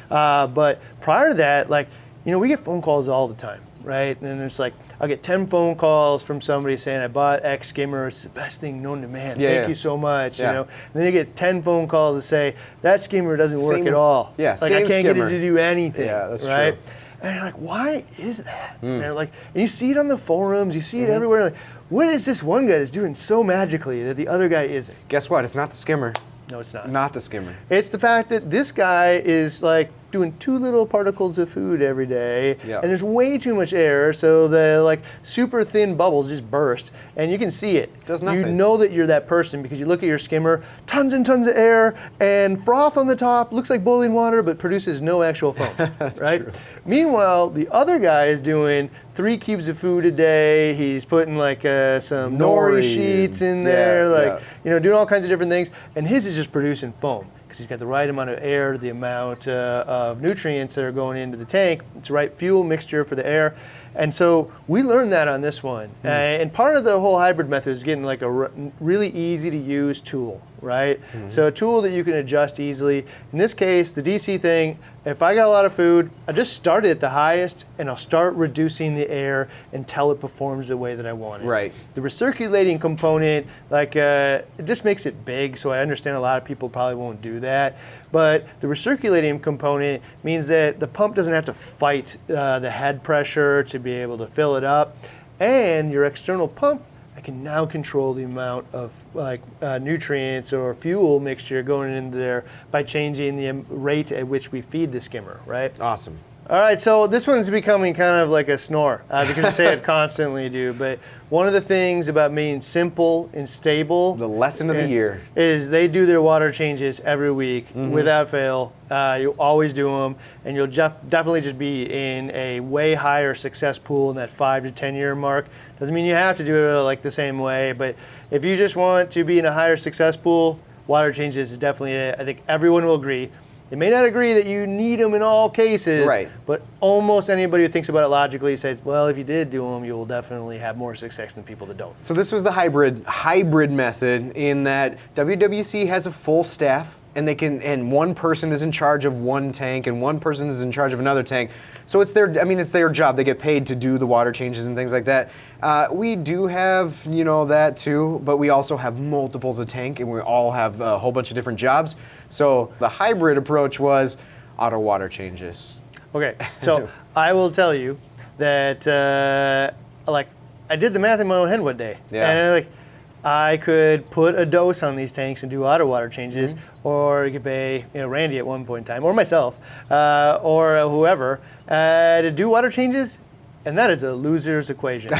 But prior to that, like, we get phone calls all the time, right? And it's like, I'll get 10 phone calls from somebody saying, I bought X skimmer, it's the best thing known to man. Thank you so much, And then you get 10 phone calls that say, that skimmer doesn't work at all. Yeah, like I can't get it to do anything. Yeah, that's right? true. And you're like, why is that? And you see it on the forums, you see it everywhere. Like, what is this one guy that's doing so magically that the other guy isn't? Guess what? It's not the skimmer. No, it's not. Not the skimmer. It's the fact that this guy is like doing 2 little particles of food every day, and there's way too much air, so the like super thin bubbles just burst, and you can see it. Does nothing. You know that you're that person because you look at your skimmer, tons and tons of air, and froth on the top, looks like boiling water, but produces no actual foam, right? True. Meanwhile, the other guy is doing 3 cubes of food a day. He's putting like some nori sheets in there, doing all kinds of different things, and his is just producing foam. He's got the right amount of air, the amount of nutrients that are going into the tank. It's the right fuel mixture for the air. And so we learned that on this one. And part of the whole hybrid method is getting like a really easy to use tool, right? So a tool that you can adjust easily. In this case, the DC thing, if I got a lot of food, I just start it at the highest and I'll start reducing the air until it performs the way that I want it. Right. The recirculating component, it just makes it big, so I understand a lot of people probably won't do that. But the recirculating component means that the pump doesn't have to fight the head pressure to be able to fill it up. And your external pump, I can now control the amount of nutrients or fuel mixture going into there by changing the rate at which we feed the skimmer, right? Awesome. All right, so this one's becoming kind of like a snore because I say it constantly, but one of the things about being simple and stable, the lesson of the year, is they do their water changes every week without fail. You always do them, and you'll definitely just be in a way higher success pool in that 5 to 10 year mark. Doesn't mean you have to do it like the same way, but if you just want to be in a higher success pool, water changes is definitely it. I think everyone will agree. They may not agree that you need them in all cases, right, but almost anybody who thinks about it logically says, well, if you did do them, you will definitely have more success than people that don't. So this was the hybrid method in that WWC has a full staff, and one person is in charge of one tank and one person is in charge of another tank. So it's their job. They get paid to do the water changes and things like that. We do have, that too, but we also have multiples of tank, and we all have a whole bunch of different jobs. So the hybrid approach was auto water changes. Okay, so I will tell you that I did the math in my own head one day, and I could put a dose on these tanks and do auto water changes, or you could pay Randy at one point in time, or myself, or whoever, to do water changes, and that is a loser's equation,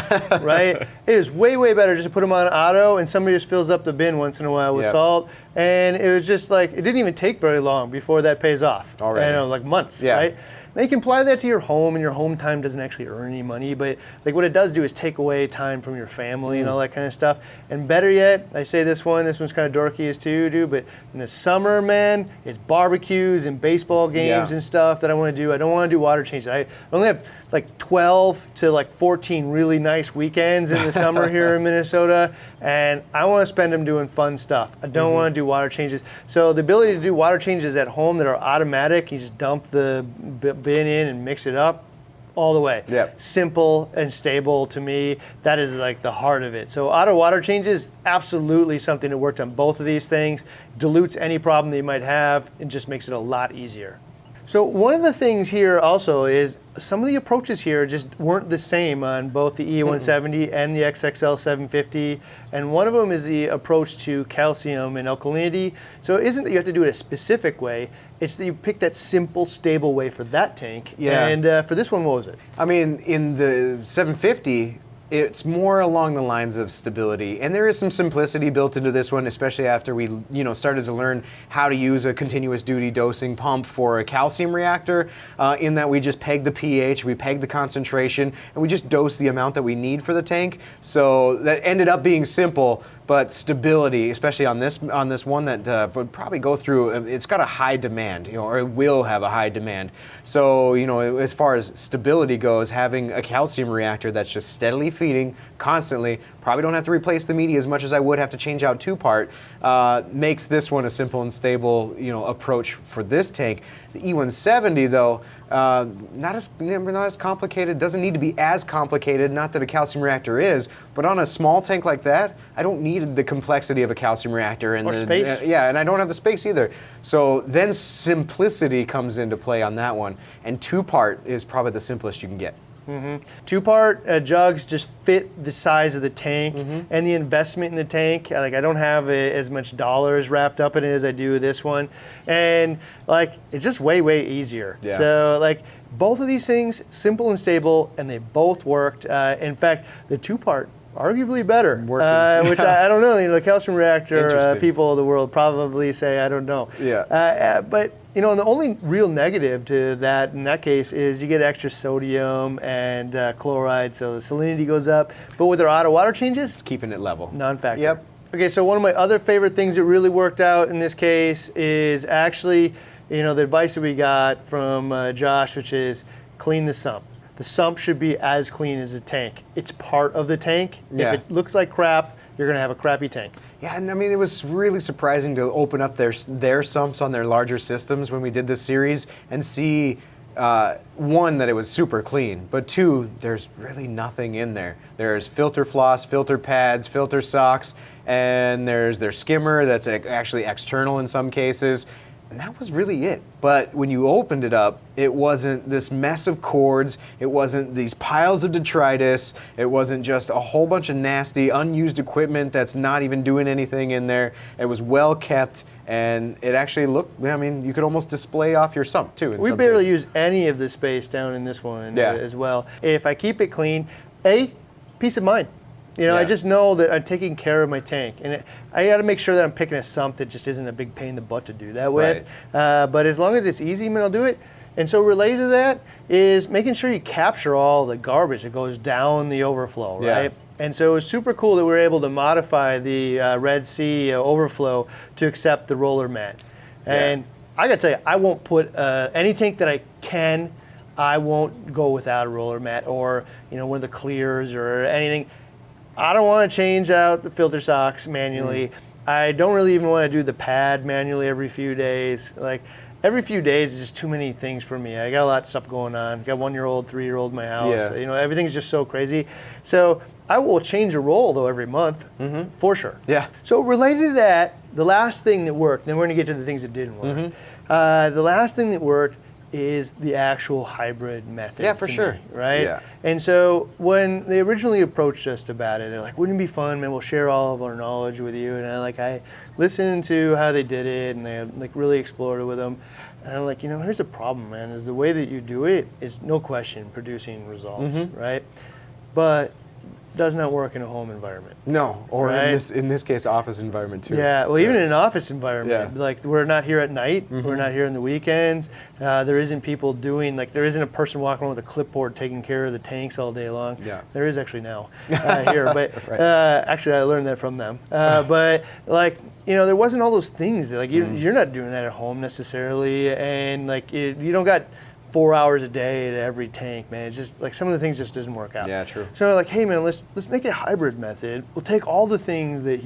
right? It is way, way better just to put them on auto, and somebody just fills up the bin once in a while with salt, and it was just it didn't even take very long before that pays off. Already. Like months, right? Now you can apply that to your home, and your home time doesn't actually earn any money, but what it does do is take away time from your family and all that kind of stuff. And better yet, I say this one's kind of dorky as too, but in the summer, man, it's barbecues and baseball games and stuff that I want to do. I don't want to do water changes. I only have 12 to 14 really nice weekends in the summer here in Minnesota, and I want to spend them doing fun stuff. I don't want to do water changes. So the ability to do water changes at home that are automatic, you just dump the bin in and mix it up, all the way. Simple and stable to me. That is the heart of it. So auto water changes, absolutely something that worked on both of these things. Dilutes any problem that you might have and just makes it a lot easier. So one of the things here also is some of the approaches here just weren't the same on both the E170 and the XXL 750, and one of them is the approach to calcium and alkalinity. So it isn't that you have to do it a specific way, it's that you pick that simple, stable way for that tank. And for this one, what was it? In the 750, it's more along the lines of stability, and there is some simplicity built into this one, especially after we started to learn how to use a continuous duty dosing pump for a calcium reactor, in that we just peg the pH, we peg the concentration, and we just dose the amount that we need for the tank. So that ended up being simple, but stability, especially on this one that would probably go through, it's got a high demand, or it will have a high demand. So, as far as stability goes, having a calcium reactor that's just steadily feeding constantly, probably don't have to replace the media as much as I would have to change out 2-part, makes this one a simple and stable, approach for this tank. The E170 though, not as complicated, doesn't need to be as complicated, not that a calcium reactor is, but on a small tank like that, I don't need the complexity of a calcium reactor. And or space. And I don't have the space either. So then simplicity comes into play on that one, and 2-part is probably the simplest you can get. 2-part jugs just fit the size of the tank and the investment in the tank. Like, I don't have as much dollars wrapped up in it as I do this one, and it's just way easier. Yeah. So both of these things, simple and stable, and they both worked. In fact, the 2-part arguably better, which I don't know. The calcium reactor people of the world probably say I don't know. Yeah. But the only real negative to that in that case is you get extra sodium and chloride, so the salinity goes up. But with our auto water changes, it's keeping it level. Non-factor. Yep. Okay, so one of my other favorite things that really worked out in this case is actually, the advice that we got from Josh, which is clean the sump. The sump should be as clean as the tank. It's part of the tank. Yeah. If it looks like crap, you're going to have a crappy tank. Yeah, and it was really surprising to open up their sumps on their larger systems when we did this series and see, one, that it was super clean, but 2, there's really nothing in there. There's filter floss, filter pads, filter socks, and there's their skimmer that's actually external in some cases. And that was really it. But when you opened it up, it wasn't this mess of cords, it wasn't these piles of detritus, it wasn't just a whole bunch of nasty, unused equipment that's not even doing anything in there. It was well kept, and it actually looked, you could almost display off your sump too. We barely use any of the space down in this one as well. If I keep it clean, peace of mind. I just know that I'm taking care of my tank, and I got to make sure that I'm picking a sump that just isn't a big pain in the butt to do that with. Right. But as long as it's easy, I'll do it. And so related to that is making sure you capture all the garbage that goes down the overflow, right? Yeah. And so it was super cool that we were able to modify the Red Sea overflow to accept the roller mat. And I got to tell you, I won't put any tank that I can, I won't go without a roller mat or one of the clears or anything. I don't want to change out the filter socks manually. I don't really even want to do the pad manually every few days. Every few days is just too many things for me. I got a lot of stuff going on. I got 1-year-old, 3-year-old in my house. Yeah. Everything's just so crazy. So I will change a roll though every month, for sure. Yeah. So related to that, the last thing that worked, then we're going to get to the things that didn't work. The last thing that worked is the actual hybrid method. Yeah, for sure. Right? Yeah. And so when they originally approached us about it, they're like, wouldn't it be fun, man, we'll share all of our knowledge with you. And I listened to how they did it, and they really explored it with them. And I'm like, here's the problem, man, is the way that you do it is no question producing results, right? But does not work in a home environment. No, or in this case, office environment too. Yeah, well, even in an office environment, we're not here at night, we're not here on the weekends. There isn't people doing, there isn't a person walking around with a clipboard taking care of the tanks all day long. Yeah. There is actually now here, but actually I learned that from them. But there wasn't all those things. You're not doing that at home necessarily, and you don't got 4 hours a day to every tank, man. It's just some of the things just doesn't work out. Yeah, true. So hey man, let's make a hybrid method. We'll take all the things that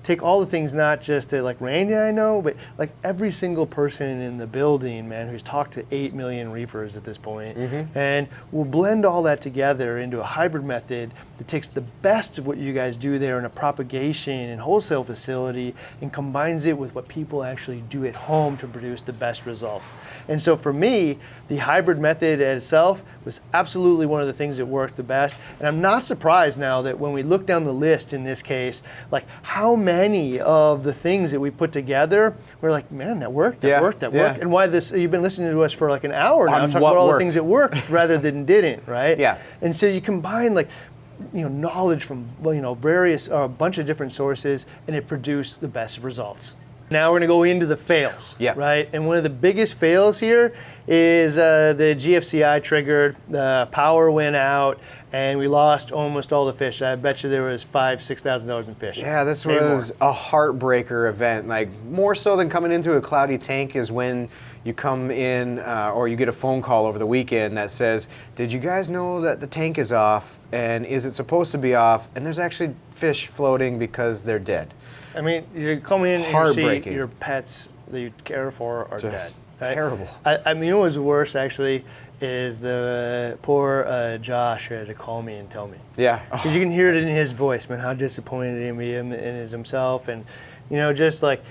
take all the things not just that Randy and I know, but every single person in the building, man, who's talked to 8 million reefers at this point, and we'll blend all that together into a hybrid method that takes the best of what you guys do there in a propagation and wholesale facility and combines it with what people actually do at home to produce the best results. And so for me, the hybrid method itself was absolutely one of the things that worked the best. And I'm not surprised now that when we look down the list in this case, how many of the things that we put together, we're like, man, that worked, that worked. And why you've been listening to us for an hour now, talking about all the things that worked rather than didn't, right? Yeah. And so you combine knowledge from various a bunch of different sources, and it produced the best results. Now we're going to go into the fails, right? And one of the biggest fails here is the GFCI triggered, the power went out, and we lost almost all the fish. I bet you there was $5,000–6,000 in fish. Yeah, this was a heartbreaker event. Like, more so than coming into a cloudy tank is when you come in or you get a phone call over the weekend that says, did you guys know that the tank is off, and is it supposed to be off, and there's actually fish floating because they're dead. I mean, you come in and you see your pets that you care for are dead. Right? Terrible. I mean, what was worse actually is the poor Josh had to call me and tell me. Yeah. Because you can hear it in his voice, man, how disappointed he is himself, and just like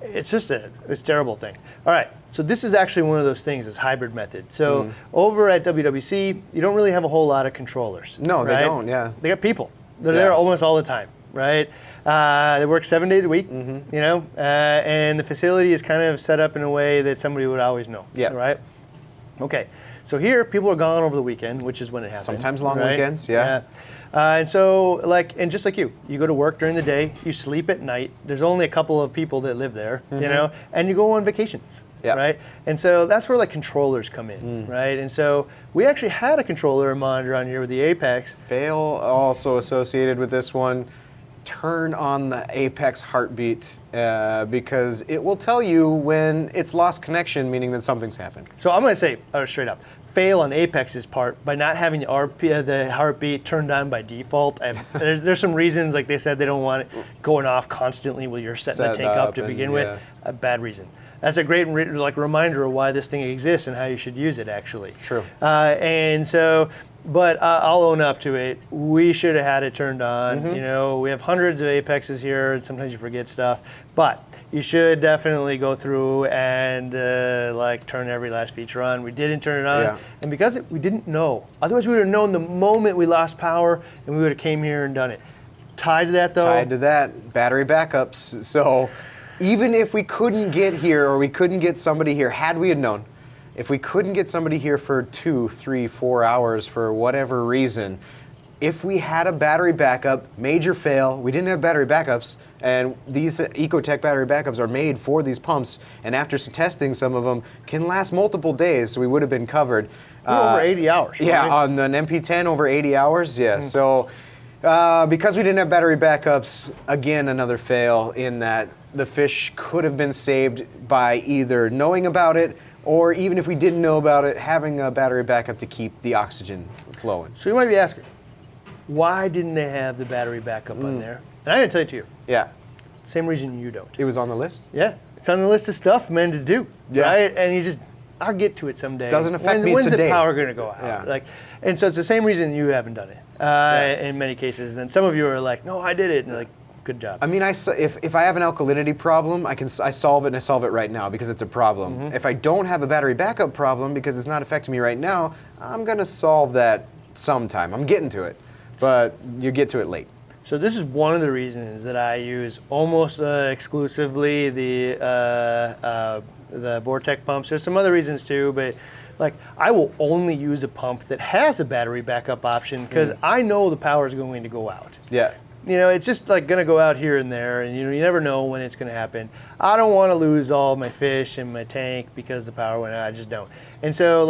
it's a terrible thing. All right, so this is actually one of those things, is hybrid method. So over at WWC, you don't really have a whole lot of controllers. No, right? they don't. Yeah. They got people. They're there almost all the time, right? They work 7 days a week, and the facility is kind of set up in a way that somebody would always know, right? Okay, so here people are gone over the weekend, which is when it happens. Sometimes long weekends, and so, and just like you go to work during the day, you sleep at night. There's only a couple of people that live there, and you go on vacations, right? And so that's where controllers come in, right? And so we actually had a controller monitor on here with the Apex. Fail also associated with this one. Turn on the Apex heartbeat because it will tell you when it's lost connection, meaning that something's happened. So I'm going to say straight up, fail on Apex's part by not having the heartbeat turned on by default. And there's some reasons, like they said, they don't want it going off constantly while you're setting the tank up to begin with. A bad reason. That's a great reminder of why this thing exists and how you should use it, actually. True. And so. But I'll own up to it. We should have had it turned on. We have hundreds of Apexes here, and sometimes you forget stuff. But you should definitely go through and turn every last feature on. We didn't turn it on, and because we didn't know. Otherwise, we would have known the moment we lost power, and we would have came here and done it. Tied to that, though. Tied to that, battery backups. So even if we couldn't get here, or we couldn't get somebody here, had we had known. If we couldn't get somebody here for 2, 3, 4 hours for whatever reason, if we had a battery backup, major fail, we didn't have battery backups, and these Ecotech battery backups are made for these pumps, and after testing, some of them can last multiple days, so we would have been covered. Over 80 hours. Yeah, right? On an MP10, over 80 hours, So because we didn't have battery backups, again, another fail in that the fish could have been saved by either knowing about it, or even if we didn't know about it, having a battery backup to keep the oxygen flowing. So you might be asking, why didn't they have the battery backup on there? And I'm going to tell it to you. Yeah. Same reason you don't. It was on the list? Yeah. It's on the list of stuff men to do, right? And I'll get to it someday. Doesn't affect me When's today. the power going to go out? Yeah. And so it's the same reason you haven't done it in many cases. And then some of you are like, no, I did it. And they're like, good job. I mean, if I have an alkalinity problem, I solve it, and I solve it right now because it's a problem. If I don't have a battery backup problem because it's not affecting me right now, I'm going to solve that sometime. I'm getting to it, but you get to it late. So this is one of the reasons that I use almost exclusively the Vortec pumps. There's some other reasons too, but I will only use a pump that has a battery backup option because I know the power is going to go out. Yeah. It's just going to go out here and there, and you never know when it's going to happen. I don't want to lose all my fish in my tank because the power went out. I just don't. And so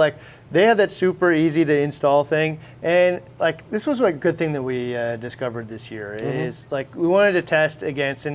they have that super easy to install thing, and this was a good thing that we discovered this year is we wanted to test against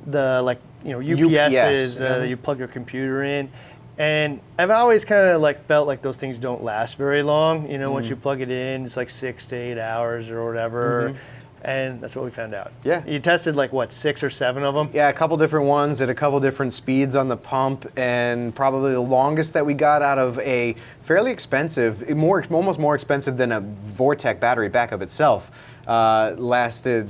the UPSs that you plug your computer in. And I've always kind of felt like those things don't last very long. Once you plug it in, it's 6 to 8 hours or whatever. And that's what we found out. Yeah. You tested 6 or 7 of them? Yeah, a couple different ones at a couple different speeds on the pump, and probably the longest that we got out of a fairly expensive, almost more expensive than a Vortec battery backup itself, lasted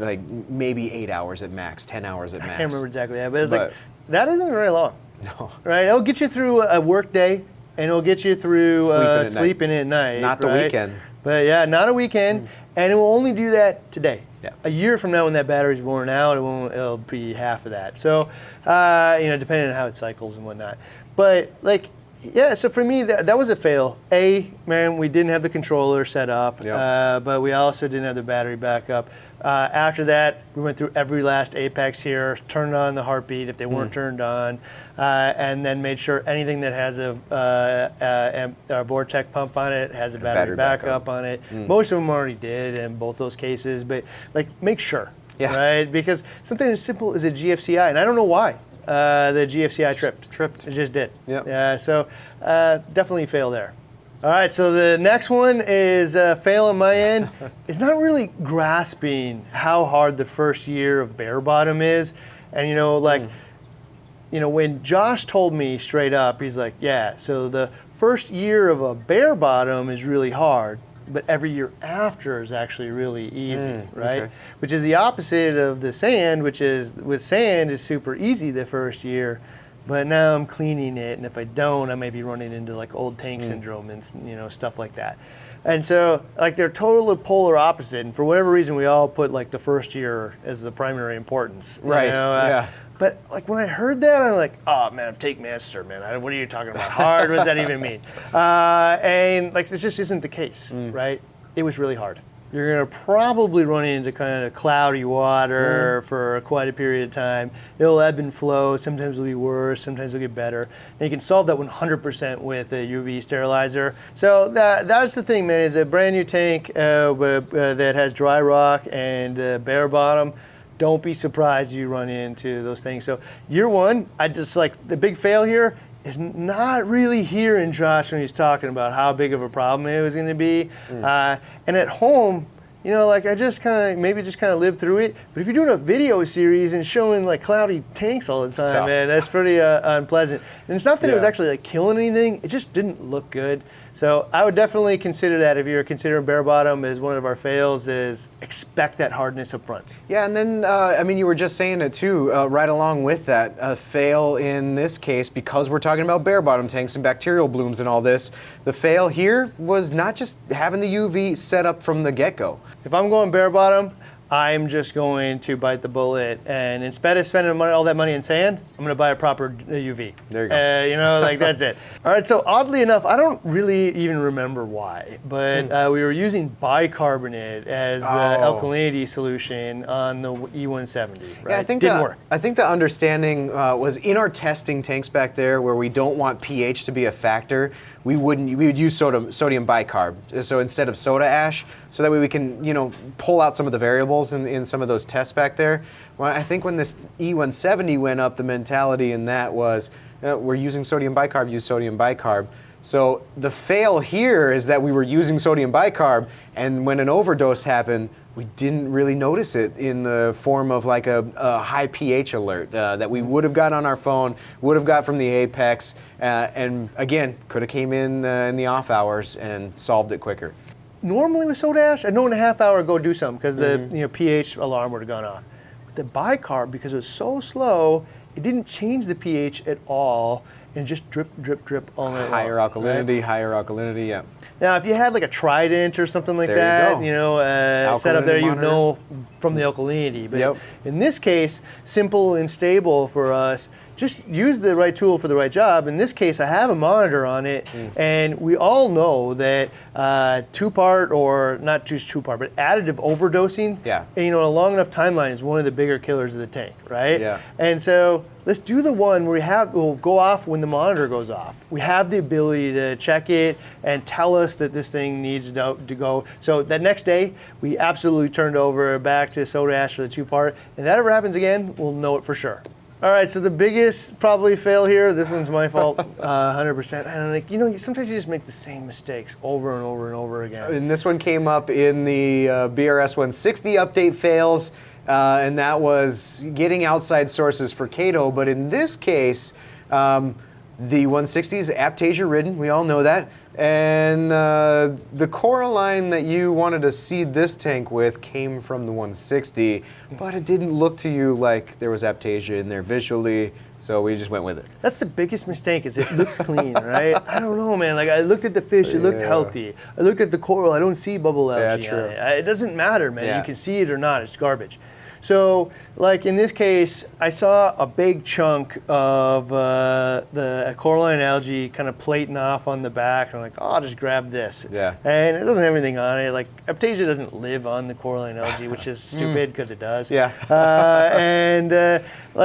maybe 8 hours at max, 10 hours at max. I can't remember exactly that, but it's that isn't very long. No. Right? It'll get you through a work day, and it'll get you through sleeping at night. Not the weekend. But yeah, not a weekend, and it will only do that today. Yeah. A year from now, when that battery's worn out, it'll be half of that. So, depending on how it cycles and whatnot. But Yeah, so for me, that was a fail. Man, we didn't have the controller set up, but we also didn't have the battery backup. After that, we went through every last apex here, turned on the heartbeat if they weren't turned on, and then made sure anything that has a Vortec pump on it has a battery backup on it. Most of them already did in both those cases, but like make sure, right? Because something as simple as a GFCI, and I don't know why. The GFCI tripped. It just did. So definitely fail there. All right, so the next one is fail on my end. It's not really grasping how hard the first year of bare bottom is. And when Josh told me straight up, he's like, yeah, so the first year of a bare bottom is really hard, but every year after is actually really easy, right? Okay. Which is the opposite of the sand, which is with sand is super easy the first year, but now I'm cleaning it, and if I don't, I may be running into like old tank syndrome and stuff like that. And so like they're totally polar opposite, and for whatever reason we all put like the first year as the primary importance. Right. But like when I heard that, I'm like, oh man, I'm tank master, man. What are you talking about? Hard? What does that even mean? And like this just isn't the case, right? It was really hard. You're gonna probably run into kind of cloudy water for quite a period of time. It'll ebb and flow. Sometimes it'll be worse. Sometimes it'll get better. And you can solve that 100% with a UV sterilizer. So that's the thing, man. Is a brand new tank that has dry rock and bare bottom. Don't be surprised you run into those things. So year one, I just like the big fail here is not really hearing Josh when he's talking about how big of a problem it was going to be. And at home, like I just kind of lived through it. But if you're doing a video series and showing like cloudy tanks all the time, man, that's pretty unpleasant. And it's not that it was actually like killing anything. It just didn't look good. So I would definitely consider that if you're considering bare bottom as one of our fails, is expect that hardness up front. Yeah, and then, you were just saying it too, right along with that, a fail in this case, because we're talking about bare bottom tanks and bacterial blooms and all this, the fail here was not just having the UV set up from the get-go. If I'm going bare bottom, I'm just going to bite the bullet, and instead of spending all that money in sand, I'm going to buy a proper UV. There you go. Like that's it. All right, so oddly enough, I don't really even remember why, but we were using bicarbonate as the alkalinity solution on the E170, right? Yeah, Didn't work. I think the understanding was in our testing tanks back there where we don't want pH to be a factor, we would use sodium bicarb. So instead of soda ash, so that way we can, pull out some of the variables in some of those tests back there. Well, I think when this E170 went up, the mentality in that was, we're using sodium bicarb, use sodium bicarb. So the fail here is that we were using sodium bicarb, and when an overdose happened, we didn't really notice it in the form of like a high pH alert that we would have got on our phone, would have got from the Apex, and again, could have came in the off hours and solved it quicker. Normally with soda ash, I'd know in a half hour go do something because the pH alarm would have gone off. With the bicarb, because it was so slow, it didn't change the pH at all, and just drip, drip, drip all night long. Higher alkalinity, yeah. Now, if you had like a Trident or something like that, set up there, you'd know from the alkalinity. But in this case, simple and stable for us, just use the right tool for the right job. In this case, I have a monitor on it, and we all know that two-part, or not just two-part, but additive overdosing, a long enough timeline is one of the bigger killers of the tank, right? Yeah. And so let's do the one where we'll go off when the monitor goes off. We have the ability to check it and tell us that this thing needs to go. So that next day, we absolutely turned over back to soda ash for the two-part. And if that ever happens again, we'll know it for sure. All right, so the biggest probably fail here, this one's my fault, 100%. And sometimes you just make the same mistakes over and over and over again. And this one came up in the BRS 160 update fails, and that was getting outside sources for Kato. But in this case, the 160 is Aptasia ridden, we all know that. And the Coraline that you wanted to seed this tank with came from the 160, but it didn't look to you like there was Aptasia in there visually, so we just went with it. That's the biggest mistake, is it looks clean, right? I don't know, man. Like, I looked at the fish, it looked healthy. I looked at the coral, I don't see bubble algae on it. It doesn't matter, man. You can see it or not, it's garbage. So, like in this case, I saw a big chunk of the coralline algae kind of plating off on the back. I'm like, oh, I'll just grab this. Yeah. And it doesn't have anything on it. Like, Aptasia doesn't live on the coralline algae, which is stupid because it does. Yeah.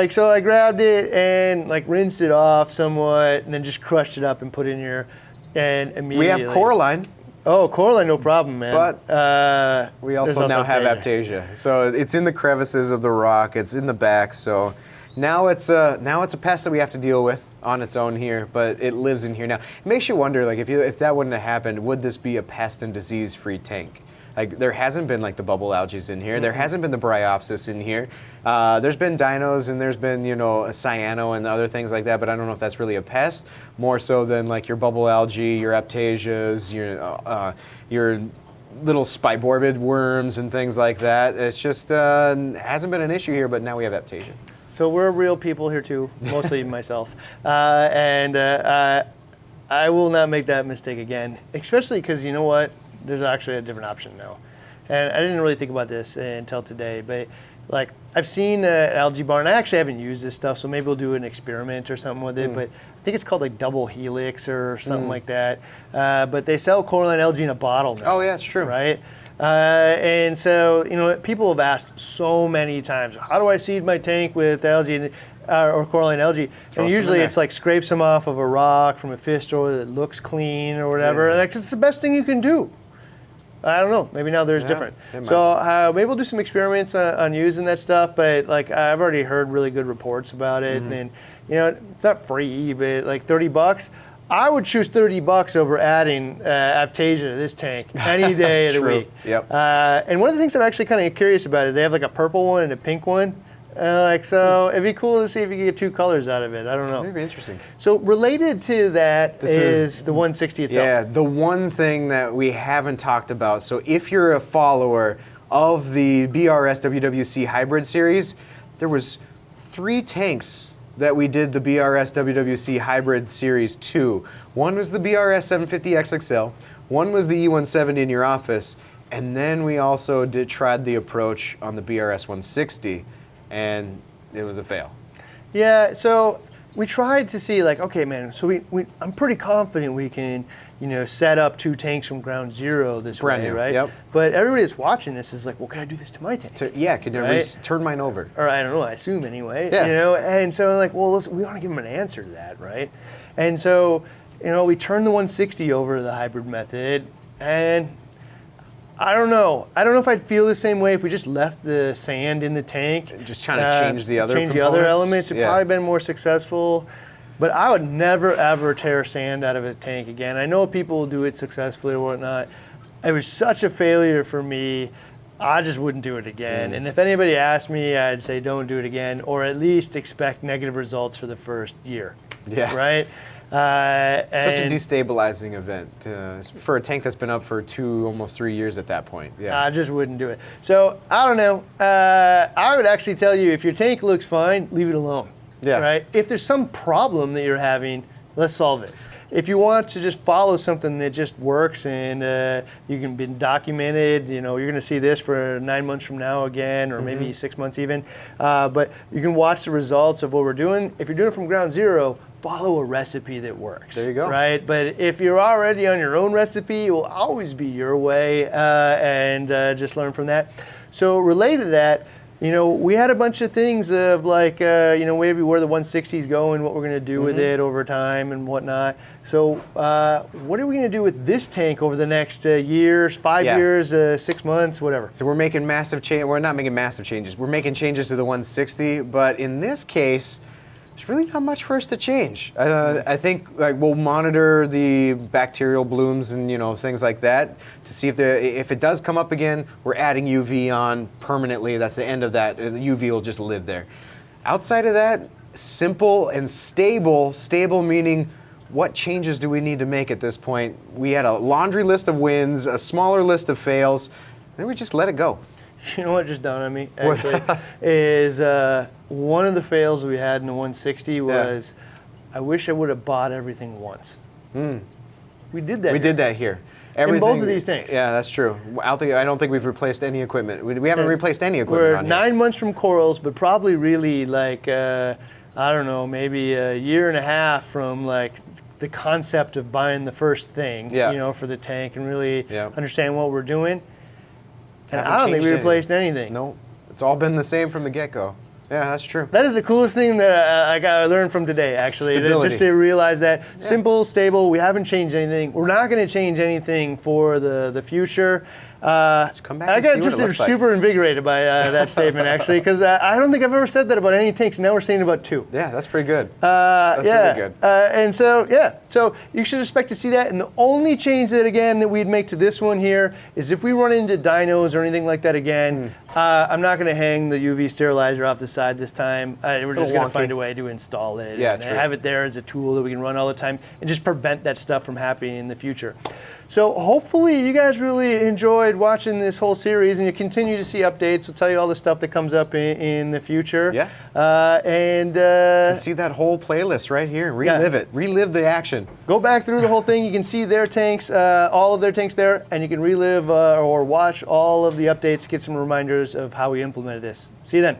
So I grabbed it and like rinsed it off somewhat, and then just crushed it up and put it in here. And immediately. We have coralline. Oh, coralline, no problem, man. But we also now have Aptasia. Aptasia. So it's in the crevices of the rock. It's in the back. So now it's a pest that we have to deal with on its own here. But it lives in here now. It makes you wonder, like, if that wouldn't have happened, would this be a pest and disease-free tank? Like, there hasn't been like the bubble algae in here. There hasn't been the bryopsis in here. There's been dinos and there's been, a cyano and other things like that, but I don't know if that's really a pest, more so than like your bubble algae, your Aptasias, your little spiborbid worms and things like that. It's just hasn't been an issue here, but now we have Aptasia. So we're real people here too, mostly myself. I will not make that mistake again, especially because you know what? There's actually a different option now. And I didn't really think about this until today, but like I've seen algae barn. I actually haven't used this stuff, so maybe we'll do an experiment or something with it, but I think it's called like double helix or something like that. But they sell coralline algae in a bottle now. Oh yeah, it's true. Right? And so, people have asked so many times, how do I seed my tank with algae or coralline algae? And usually it's like scrape some off of a rock from a fish store that looks clean or whatever. Yeah. Like, it's the best thing you can do. I don't know. Maybe now there's different. So maybe we'll do some experiments on using that stuff. But like I've already heard really good reports about it, and it's not free, but like $30. I would choose $30 over adding Aptasia to this tank any day of the week. Yep. And one of the things I'm actually kind of curious about is they have like a purple one and a pink one. So it'd be cool to see if you could get two colors out of it. I don't know. That'd be interesting. So related to that is the 160 itself. Yeah, the one thing that we haven't talked about. So if you're a follower of the BRS WWC Hybrid series, there was 3 tanks that we did the BRS WWC Hybrid Series 2. One was the BRS 750 XXL, one was the E170 in your office, and then we also tried the approach on the BRS 160. And it was a fail. Yeah, so we tried to see like, okay, man, so I'm pretty confident we can, set up 2 tanks from ground zero this Brand way, new, right? Yep. But everybody that's watching this is like, well, can I do this to my tank? Can right? turn mine over? Or I don't know, I assume anyway. Yeah. And so like, well, we want to give them an answer to that, right? And so, we turned the 160 over to the hybrid method, and I don't know. I don't know if I'd feel the same way if we just left the sand in the tank. Just trying to change the other elements. It'd probably been more successful. But I would never, ever tear sand out of a tank again. I know people do it successfully or whatnot. It was such a failure for me. I just wouldn't do it again. And if anybody asked me, I'd say don't do it again, or at least expect negative results for the first year. Yeah. Right? Such a destabilizing event for a tank that's been up for almost 3 years at that point. Yeah, I just wouldn't do it. So I don't know. I would actually tell you if your tank looks fine, leave it alone. Yeah. Right. If there's some problem that you're having, let's solve it. If you want to just follow something that just works and you can be documented, you're going to see this for 9 months from now again, or maybe 6 months even. But you can watch the results of what we're doing. If you're doing it from ground zero, follow a recipe that works. There you go. Right? But if you're already on your own recipe, it will always be your way, and just learn from that. So related to that, we had a bunch of things of like, maybe where the 160's going, what we're going to do with it over time and whatnot. So what are we going to do with this tank over the next years, 5 years, 6 months, whatever? So we're making massive change. We're not making massive changes. We're making changes to the 160, but in this case, there's really not much for us to change. I think we'll monitor the bacterial blooms and things like that to see if it does come up again. We're adding UV on permanently. That's the end of that. The UV will just live there. Outside of that, simple and stable. Stable meaning what changes do we need to make at this point? We had a laundry list of wins, a smaller list of fails, and we just let it go. You know what just dawned on me, actually, is one of the fails we had in the 160 was I wish I would have bought everything once. We did that. We did that here. in both of these tanks. Yeah, that's true. I don't think we've replaced any equipment. We haven't replaced any equipment. We're on 9 months from corals, but probably really like I don't know, maybe a year and a half from like the concept of buying the first thing, for the tank and really understand what we're doing. And I don't think we replaced anything. No, it's all been the same from the get-go. Yeah, that's true. That is the coolest thing that I learned from today, actually. Just to realize that simple, stable, we haven't changed anything. We're not going to change anything for the future. Just come back and I see got what it looks super invigorated by that statement, actually, because I don't think I've ever said that about any tanks. Now we're saying about 2. Yeah, that's pretty good. That's really good. And so you should expect to see that. And the only change that we'd make to this one here is if we run into dinos or anything like that again, I'm not going to hang the UV sterilizer off the side this time. We're just going to find a way to install it and have it there as a tool that we can run all the time and just prevent that stuff from happening in the future. So hopefully you guys really enjoyed watching this whole series, and you continue to see updates. We'll tell you all the stuff that comes up in the future. Yeah. And see that whole playlist right here. Relive it. Relive the action. Go back through the whole thing. You can see their tanks, all of their tanks there, and you can relive or watch all of the updates, get some reminders of how we implemented this. See you then.